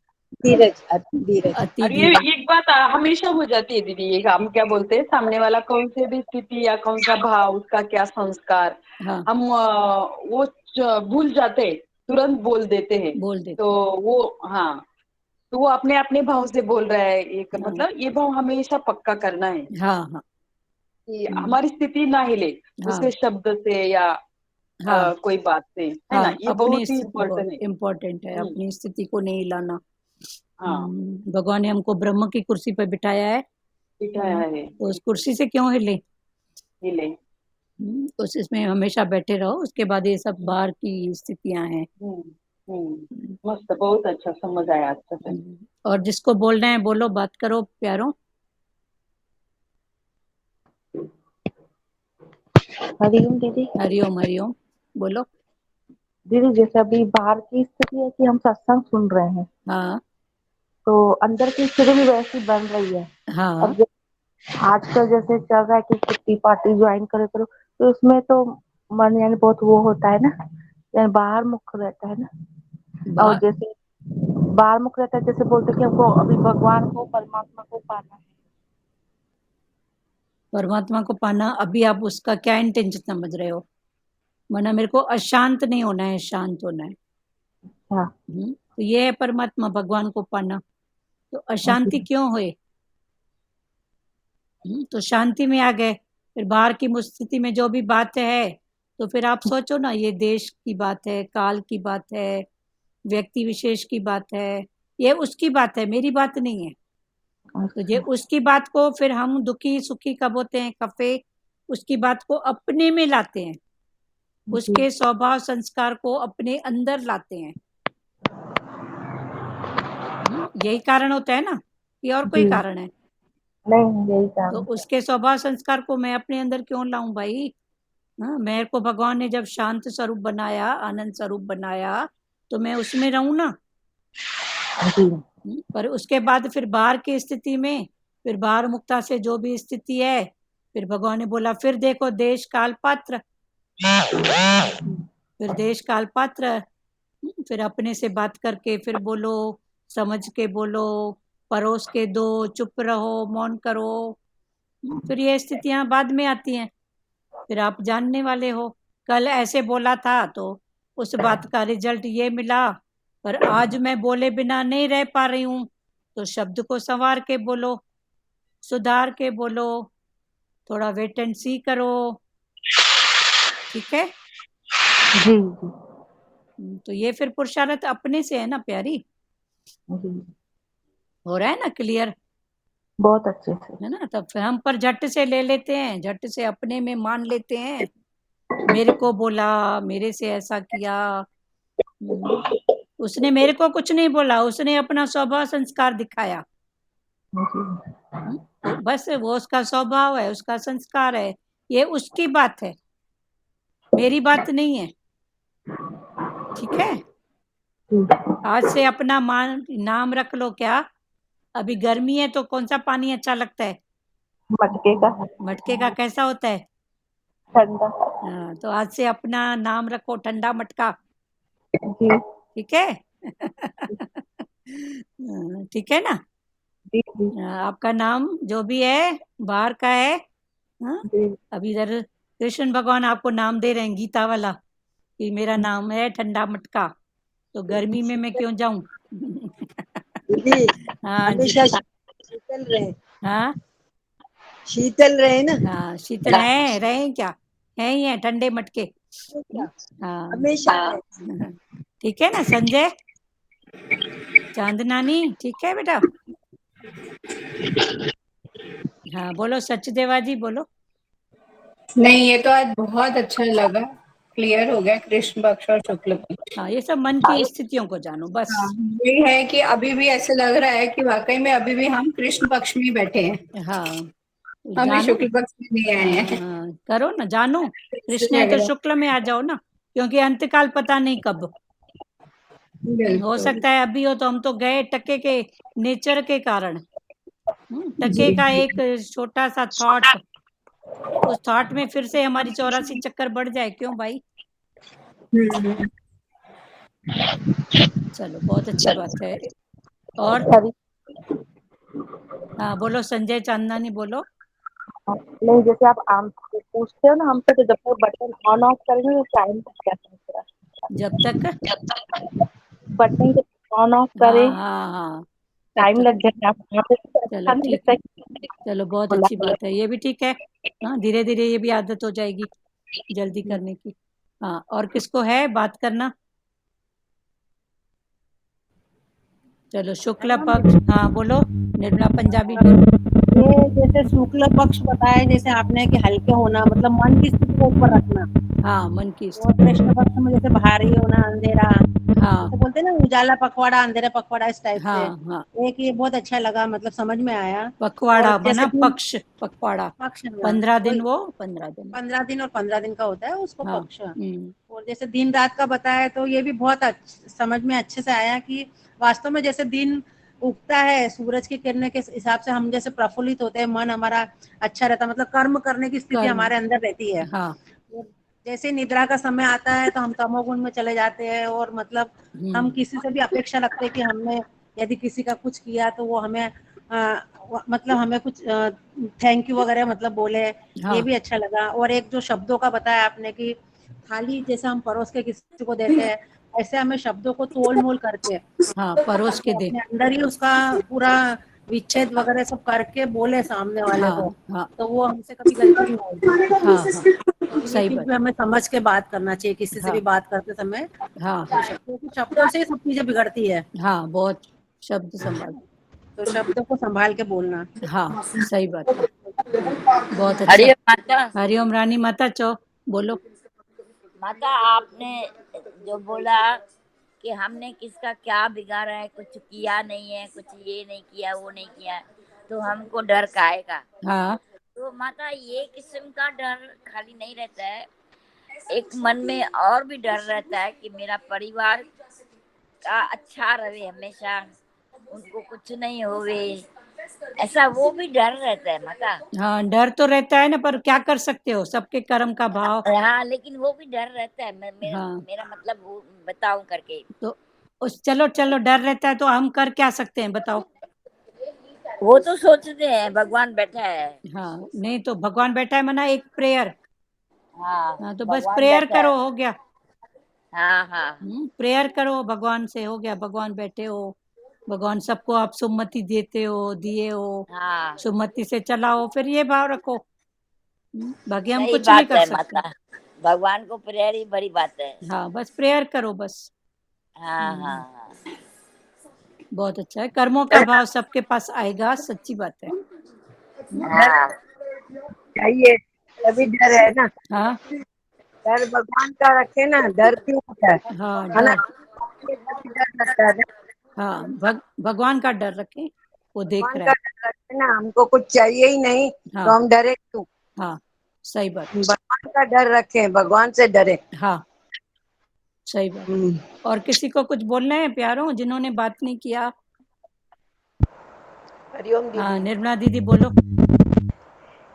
धीरज, अति धीरज। अति और ये धीरज। एक बात हमेशा हो जाती है दीदी, ये हम क्या बोलते हैं, सामने वाला कौन से भी स्थिति या कौन सा भाव, उसका क्या संस्कार, हाँ, हम वो भूल जाते हैं, तुरंत बोल देते हैं। बोल तो देते हैं। वो, हाँ, तो वो अपने अपने भाव से बोल रहा है, एक हाँ मतलब ये भाव हमेशा पक्का करना है हाँ हाँ कि हमारी स्थिति ना हिले, हाँ दूसरे शब्द से या हाँ कोई बात से, है ना, हाँ, ये अपनी बहुत ही स्थिति बहुत इम्पोर्टेंट है। इम्पोर्टेंट है, अपनी स्थिति को नहीं हिलाना। हाँ, भगवान ने हमको ब्रह्म की कुर्सी पर बिठाया है। बिठाया है, तो उस कुर्सी से क्यों हिले। हिले। उस इसमें हमेशा बैठे रहो, उसके बाद ये सब बाहर की स्थितियां हैं। मस्त, बहुत अच्छा समझ आया, अच्छा से। और जिसको बोलना है बोलो, बात करो प्यारो। हरिओम दीदी। हरिओम हरिओम, बोलो। दीदी जैसे अभी बाहर की स्थिति है कि हम सत्संग सुन रहे हैं, हाँ तो अंदर की स्थिति भी वैसी बन रही है। हाँ, अब आजकल जैसे चल रहा है कि किट्टी पार्टी ज्वाइन करे करो, तो उसमें तो मन यानी बहुत वो होता है ना, यानी बाहर मुख रहता है ना। और जैसे बाहर मुख रहता है, जैसे बोलते हैं कि हमको अभी भगवान को परमात्मा को पाना है। परमात्मा को पाना, अभी आप उसका क्या इंटेंशन समझ रहे हो। माना मेरे को अशांत नहीं होना है, शांत होना है। हाँ, तो ये है परमात्मा, भगवान को पाना। तो अशांति क्यों हुए, तो शांति में आ गए। फिर बाहर की स्थिति में जो भी बात है, तो फिर आप सोचो ना, ये देश की बात है, काल की बात है, व्यक्ति विशेष की बात है, ये उसकी बात है, मेरी बात नहीं है। तो ये उसकी बात को फिर हम दुखी सुखी कब होते हैं, कफे, उसकी बात को अपने में लाते हैं, उसके स्वभाव संस्कार को अपने अंदर लाते हैं। यही कारण होता है ना, कि और कोई कारण है। नहीं, यही काम तो उसके स्वभाव संस्कार को मैं अपने अंदर क्यों लाऊं भाई। मेरे को भगवान ने जब शांत स्वरूप बनाया, आनंद स्वरूप बनाया, तो मैं उसमें रहूं ना। पर उसके बाद फिर बाहर की स्थिति में, फिर बाहर मुक्ता से जो भी स्थिति है, फिर भगवान ने बोला फिर देखो देश काल पात्र, फिर देश काल पात्र, फिर अपने से बात करके फिर बोलो, समझ के बोलो, परोस के दो, चुप रहो, मौन करो। फिर ये स्थितियां बाद में आती हैं, फिर आप जानने वाले हो। कल ऐसे बोला था तो उस बात का रिजल्ट ये मिला पर आज मैं बोले बिना नहीं रह पा रही हूँ, तो शब्द को संवार के बोलो, सुधार के बोलो, थोड़ा वेट एंड सी करो, ठीक है? जी जी तो ये फिर पुरुषार्थ अपने से है ना प्यारी, जी, हो रहा है ना क्लियर, बहुत अच्छे से। है ना? तब फिर हम पर झट से ले लेते हैं, झट से अपने में मान लेते हैं, मेरे को बोला, मेरे से ऐसा किया। उसने मेरे को कुछ नहीं बोला, उसने अपना स्वभाव संस्कार दिखाया। तो बस वो उसका स्वभाव है, उसका संस्कार है, ये उसकी बात है, मेरी बात नहीं है, ठीक है? आज से अपना नाम रख लो। क्या अभी गर्मी है तो कौन सा पानी अच्छा लगता है? मटके का। मटके का कैसा होता है? ठंडा। हाँ, तो आज से अपना नाम रखो ठंडा मटका, जी ठीक है? ठीक है ना? जी जी आपका नाम जो भी है बाहर का है। हाँ? जी। अभी इधर कृष्ण भगवान आपको नाम दे रहे हैं गीता वाला कि मेरा नाम है ठंडा मटका, तो गर्मी में मैं क्यों जाऊं? दीदी हाँ जी, हमेशा शीतल रहे, हाँ शीतल रहे ना। हाँ, शीतल है, रहे क्या है ही है ठंडे मटके। हाँ हमेशा रहे। ठीक है ना संजय, चांदनानी, ठीक है बेटा? हाँ बोलो सचदेवा जी, बोलो। नहीं, ये तो आज बहुत अच्छा लगा, क्लियर हो गया कृष्ण पक्ष और शुक्ल पक्ष। हाँ, ये सब मन की स्थितियों को जानो बस। हाँ, यही है कि अभी भी ऐसे लग रहा है कि वाकई में अभी भी हम कृष्ण पक्ष में ही बैठे हैं, हाँ हम भी जानो, शुक्ल पक्ष में नहीं आए हैं। हाँ, करो ना, जानो कृष्ण है लग तो रहा शुक्ल में आ जाओ ना, क्योंकि अंतकाल पता नहीं कब हो बिल्कुल। सकता है अभी हो, तो हम तो गए टके के नेचर के कारण। टके जी का एक छोटा सा थॉट, उस थॉट में फिर से हमारी 84 चक्कर बढ़ जाए, क्यों भाई? चलो बहुत अच्छी बात है। और हाँ बोलो संजय चांदनानी, बोलो। नहीं, जैसे आप आम से पूछते हो ना हमसे, तो जब तक बटन ऑन ऑफ करेंगे तो टाइम तक जाता है। जब तक बटन जब ऑन ऑफ हाँ करें हाँ हाँ तब टाइम तक। लग जाता है, आप वहाँ पे तो चलो अच्छा नहीं ठीक लगता है, है। चलो बहुत खुला अच्छी बात है, ये भी ठीक है। हाँ धीरे धीरे ये भी आदत हो जाएगी जल्दी करने की। हाँ और किसको है बात करना? चलो शुक्ला पक्ष, हाँ बोलो निर्मला पंजाबी, बोलो। ये जैसे शुक्ल पक्ष बताया, जैसे आपने कि हल्के होना मतलब मन की स्थिति को ऊपर रखना, हाँ मन की और स्थिति, कृष्ण पक्ष में जैसे भारी होना, अंधेरा, हाँ जैसे बोलते हैं ना उजाला पखवाड़ा अंधेरा पखवाड़ा, इस टाइप से। हाँ हाँ, एक ये बहुत अच्छा लगा, मतलब समझ में आया। और पखवाड़ा जैसे बना कि पक्ष, पखवाड़ा पक्ष, हाँ 15 दिन, वही, वो 15 दिन। 15 दिन और 15 दिन का होता है उसको हाँ पक्ष। और जैसे दिन रात का बताया, तो ये भी बहुत समझ में अच्छे से आया कि वास्तव में जैसे दिन उगता है सूरज की किरणें के हिसाब से हम जैसे प्रफुल्लित होते हैं, मन हमारा अच्छा रहता है, मतलब कर्म करने की स्थिति कर्म, हमारे अंदर रहती है। हाँ जैसे निद्रा का समय आता है तो हम तमोगुण में चले जाते हैं, और मतलब हम किसी से भी अपेक्षा रखते हैं कि हमने यदि किसी का कुछ किया तो वो हमें मतलब हमें कुछ थैंक यू वगैरह मतलब बोले, हाँ ये भी अच्छा लगा। और एक जो शब्दों का बताया आपने कि थाली जैसे हम परोस के किसी को देते हैं, ऐसे हमें शब्दों को तोल मोल करके हाँ परोस के दे, अपने अंदर ही उसका पूरा विच्छेद वगैरह सब करके बोले सामने वाले हाँ को, हाँ तो वो हमसे कभी गलती नहीं होगी। हाँ हाँ तो ये सही चीज बात, भी हमें समझ के बात करना चाहिए किसी से हाँ भी बात करते समय। हाँ तो शब्दों से ही सब चीजें बिगड़ती है, हाँ, बहुत शब्द संभाल, तो शब्दों को संभाल के बोलना। हाँ सही बात है, बहुत अच्छा। माता, हरिओम रानी माता चो, बोलो। माता आपने जो बोला कि हमने किसका क्या बिगाड़ा है, कुछ किया नहीं है, कुछ ये नहीं किया वो नहीं किया, तो हमको डर काएगा। हाँ तो माता ये किस्म का डर खाली नहीं रहता है, एक मन में और भी डर रहता है कि मेरा परिवार का अच्छा रहे हमेशा, उनको कुछ नहीं होवे, ऐसा वो भी डर रहता है माता। हाँ डर तो रहता है ना, पर क्या कर सकते हो, सबके कर्म का भाव। हाँ लेकिन वो भी डर रहता है, हाँ मेरा मतलब वो बताऊं करके। तो उस, चलो चलो डर रहता है तो हम कर क्या सकते हैं बताओ? वो तो सोचते हैं भगवान बैठा है। हाँ नहीं तो भगवान बैठा है, मना एक प्रेयर। हाँ हाँ तो बस भगवान प्रेयर बैठा है। करो, हो गया। हाँ हाँ प्रेयर करो भगवान से, हो गया। भगवान बैठे हो, भगवान सबको आप सुमति देते हो, दिए हो, हाँ सुमति से चलाओ, फिर ये भाव रखो। बाकी हम सही कुछ नहीं बात कर है सकते। माता, भगवान को प्रेयर ही बड़ी बात है। हाँ, बस प्रेयर करो बस। हाँ हाँ हाँ बहुत अच्छा है। कर्मों का भाव सबके पास आएगा, सच्ची बात है। हाँ चाहिए तभी डर है ना। हाँ डर भगवान का रखे ना, डर क्यों होता है हाँ, है ना? डर। डर लगता है ना। हाँ, भगवान का डर रखें, वो देख भगवान रहा का है। डर रखे ना, हमको कुछ चाहिए ही नहीं तो हाँ हम डरे क्यों? हाँ, सही बात। भगवान का डर रखें, भगवान से डरे। हाँ, सही बात। और किसी को कुछ बोलना है प्यारों, जिन्होंने बात नहीं किया? हरिओम हाँ, दीदी, निर्मला दीदी बोलो।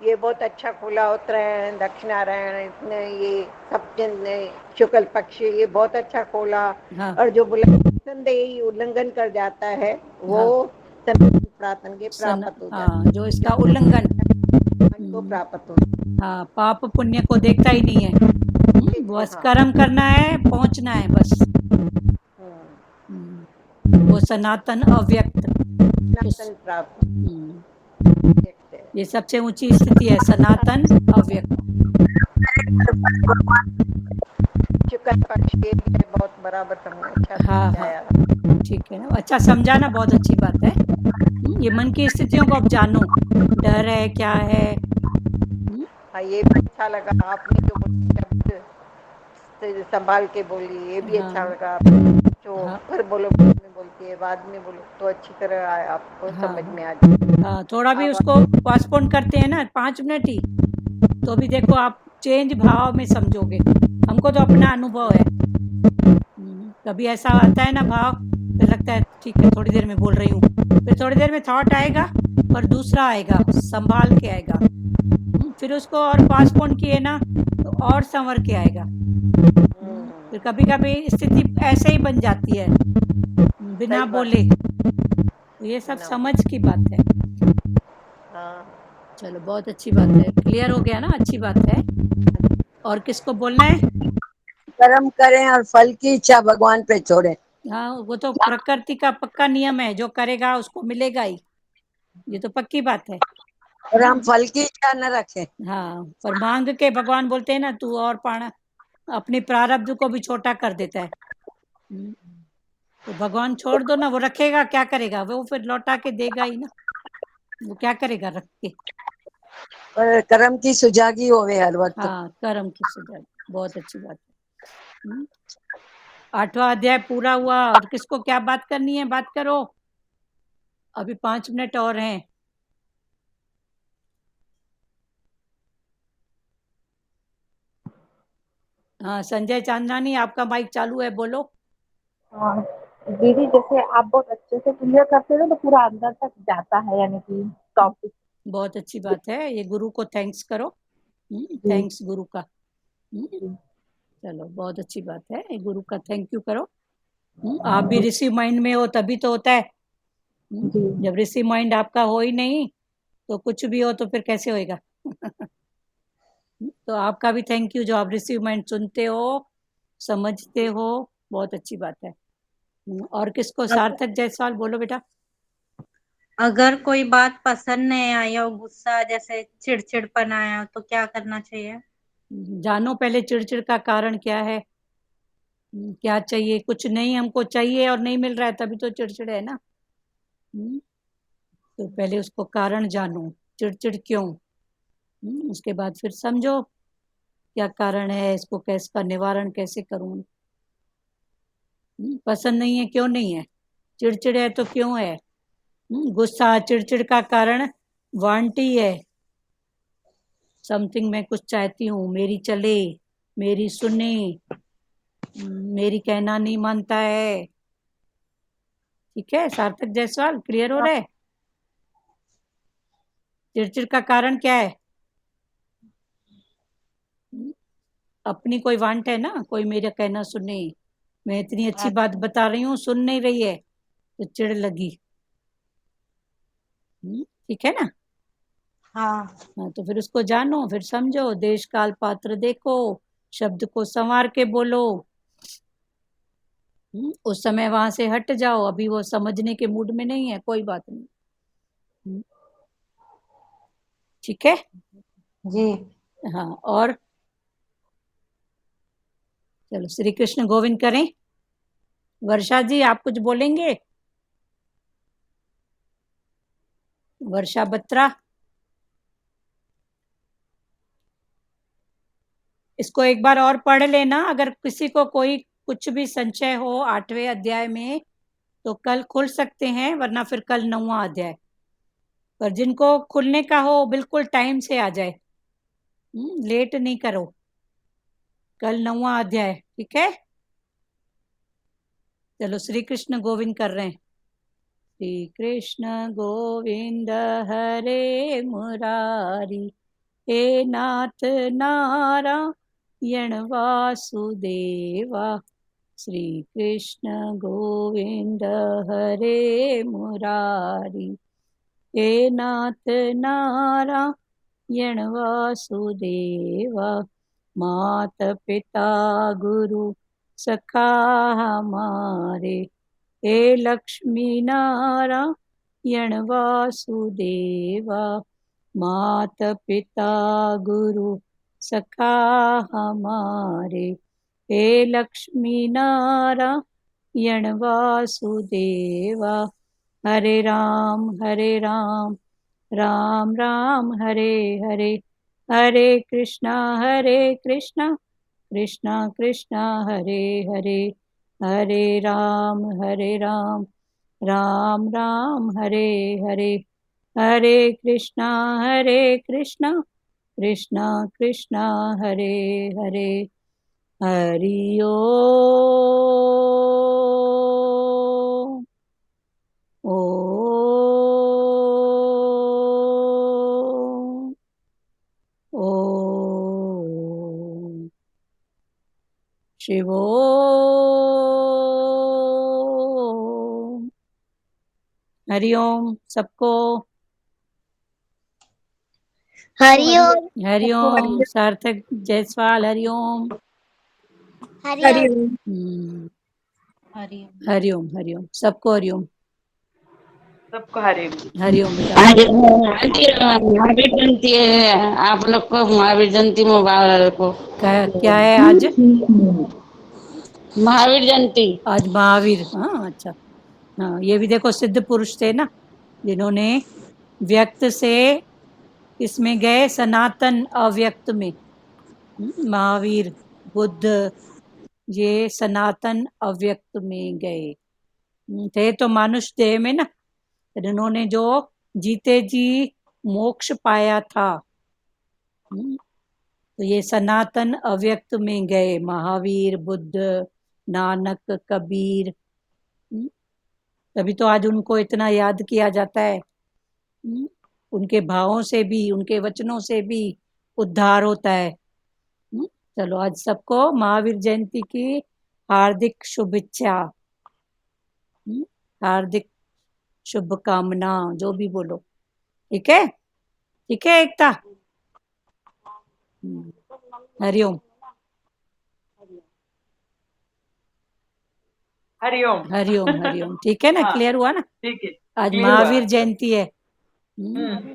ये बहुत अच्छा खुला उत्तरायण दक्षिणारायण इतने ये सब ने शुक्ल पक्ष ये बहुत अच्छा खोला। हाँ और जो बुलंदे उल्लंघन कर जाता है वो प्रार्थना के प्राप्त हो जाता हाँ, जो इसका उल्लंघन को प्राप्त हो। हाँ, पाप पुण्य को देखता ही नहीं है। बस कर्म करना है, पहुंचना है बस। वो सनातन अव्यक्त, प्राप्त ये सबसे ऊंची स्थिति है, सनातन अव्यक्त। शुक्ल पक्ष ये भी है, बहुत बराबर तुमने अच्छा हाँ समझाया। ठीक है ना, अच्छा समझाना बहुत अच्छी बात है। ये मन की स्थितियों को अब जानो, डर है क्या है। हाँ, ये भी अच्छा लगा आपने जो शब्द संभाल के बोली, ये भी अच्छा लगा। जो फिर बोलो बाद में बोलती है, बाद में बोलो तो अच्छी तरह आपको समझ में आ जाए। हाँ, थोड़ा भी उसको पोस्टपोन करते हैं ना 5 मिनट ही, तो भी देखो आप चेंज भाव में समझोगे। हमको तो अपना अनुभव है। कभी ऐसा आता है ना भाव, फिर लगता है ठीक है थोड़ी देर में बोल रही हूँ, फिर थोड़ी देर में थॉट आएगा और दूसरा आएगा, संभाल के आएगा। फिर उसको और पोस्टपोन किए ना तो और संवर के आएगा। फिर कभी कभी स्थिति ऐसे ही बन जाती है बिना बोले। तो ये सब समझ की बात है। चलो बहुत अच्छी बात है, क्लियर हो गया ना, अच्छी बात है। और किसको बोलना है? कर्म करें और फल की इच्छा भगवान पे छोड़े। हाँ, वो तो प्रकृति का पक्का नियम है, जो करेगा उसको मिलेगा ही, ये तो पक्की बात है। और हम फल की इच्छा न रखें। हाँ, पर मांग के भगवान बोलते हैं ना, तू और पाना अपने प्रारब्ध को भी छोटा कर देता है। तो भगवान छोड़ दो ना, वो रखेगा क्या करेगा, वो फिर लौटा के देगा ही ना, वो क्या करेगा रख के। पर कर्म की सुजागी होवे हर वक्त। हाँ, कर्म की सुजागी, बहुत अच्छी बात है। 8वां अध्याय पूरा हुआ। और किसको क्या बात करनी है, बात करो, अभी 5 मिनट और हैं। हाँ, संजय चांदनानी आपका माइक चालू है, बोलो। हाँ दीदी, जैसे आप बहुत अच्छे से क्लियर करते हो तो पूरा अंदर तक जाता है, यानी कि टॉपिक। बहुत अच्छी बात है, ये गुरु को थैंक्स करो। थैंक्स गुरु का। चलो बहुत अच्छी बात है, ये गुरु का थैंक यू करो। आप भी रिसीव माइंड में हो तभी तो होता है। जब रिसीव माइंड आपका हो ही नहीं तो कुछ भी हो तो फिर कैसे होएगा। तो आपका भी थैंक यू, जो आप रिसीव माइंड सुनते हो, समझते हो, बहुत अच्छी बात है। और किसको? सार्थक जायसवाल बोलो बेटा। अगर कोई बात पसंद नहीं आई और गुस्सा जैसे चिड़चिड़पन आया तो क्या करना चाहिए? जानो पहले चिड़चिड़ का कारण क्या है, क्या चाहिए। कुछ नहीं हमको चाहिए और नहीं मिल रहा है तभी तो चिड़चिड़ है ना। तो पहले उसको कारण जानो, चिड़चिड़ क्यों। उसके बाद फिर समझो क्या कारण है, इसको कैसे का निवारण कैसे करूं। पसंद नहीं है क्यों नहीं है, चिड़चिड़ है तो क्यों है। गुस्सा चिड़चिड़ का कारण वांटी है, समथिंग मैं कुछ चाहती हूँ, मेरी चले, मेरी सुने, मेरी कहना नहीं मानता है। ठीक है सार्थक जायसवाल, क्लियर हो रहा है? चिड़चिड़ का कारण क्या है? अपनी कोई वांट है ना, कोई मेरा कहना सुने, मैं इतनी अच्छी बात बता रही हूँ सुन नहीं रही है तो चिड़ लगी। ठीक है ना। हाँ, तो फिर उसको जानो, फिर समझो, देश काल पात्र देखो, शब्द को संवार के बोलो। उस समय वहां से हट जाओ, अभी वो समझने के मूड में नहीं है, कोई बात नहीं। ठीक है जी। हाँ, और चलो श्री कृष्ण गोविंद करें। वर्षा जी आप कुछ बोलेंगे? वर्षा बत्रा, इसको एक बार और पढ़ लेना, अगर किसी को कोई कुछ भी संशय हो 8वें अध्याय में तो कल खुल सकते हैं, वरना फिर कल 9वां अध्याय। पर जिनको खुलने का हो बिल्कुल टाइम से आ जाए, लेट नहीं करो। कल 9वां अध्याय, ठीक है। चलो श्री कृष्ण गोविंद कर रहे हैं। श्री कृष्ण गोविंद हरे मुरारी, हे नाथ नारायण वासुदेवा। श्री कृष्ण गोविंद हरे मुरारी, हे नाथ नारायण वासुदेवा। मात पिता गुरु सखा हमारे, हे लक्ष्मी नारायण वासुदेवा। मात पिता गुरु सखा हमारे, हे लक्ष्मी नारायण वासुदेवा। हरे राम राम राम हरे हरे, हरे कृष्णा कृष्णा कृष्णा हरे हरे, हरे राम राम राम हरे हरे, हरे कृष्णा कृष्णा कृष्णा हरे हरे। हरि ओम। ओम ओम शिवो। हरिओम सबको। हरिओम। हरिओम सार्थक जायसवाल, हरिओम। हरिओम। हरिओम हरिओम सबको हरिओम। सबको हरिओम। हरिओम बेटा। महावीर जयंती है, आप लोग को महावीर जयंती मुबारक हो। क्या है आज? महावीर जयंती आज महावीर। हाँ अच्छा, हाँ ये भी देखो सिद्ध पुरुष थे ना, जिन्होंने व्यक्त से इसमें गए सनातन अव्यक्त में। महावीर बुद्ध ये सनातन अव्यक्त में गए थे, तो मानुष देह में ना, इन्होंने जो जीते जी मोक्ष पाया था, तो ये सनातन अव्यक्त में गए। महावीर बुद्ध नानक कबीर, तभी तो आज उनको इतना याद किया जाता है। उनके भावों से भी, उनके वचनों से भी उद्धार होता है। चलो आज सबको महावीर जयंती की हार्दिक शुभेच्छा, हार्दिक शुभकामना, जो भी बोलो। ठीक है, ठीक है एकता। हरिओम। हरिओम। हरिओम हरिओम ठीक है ना, हाँ, क्लियर हुआ ना? ठीक है, आज क्लियर हुआ। महावीर जयंती है।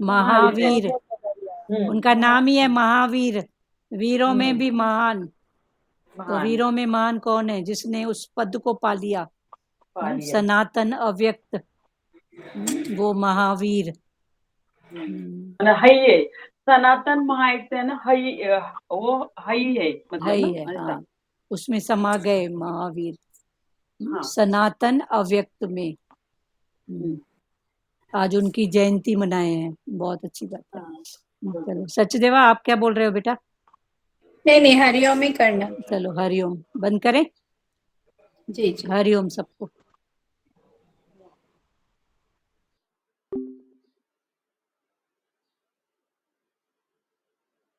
महावीर, उनका नाम ही है महावीर, वीरों में भी महान। तो वीरों में महान कौन है? जिसने उस पद को पा लिया, सनातन अव्यक्त, वो महावीर। है सनातन महायुक्त है ना, वो है मतलब है, हाँ, उसमें समा गए महावीर। सनातन अव्यक्त में आज उनकी जयंती मनाए हैं, बहुत अच्छी बात है। चलो सचदेवा आप क्या बोल रहे हो बेटा? नहीं हरिओम ही करना। चलो हरिओम बंद करें। जी हरिओम सबको।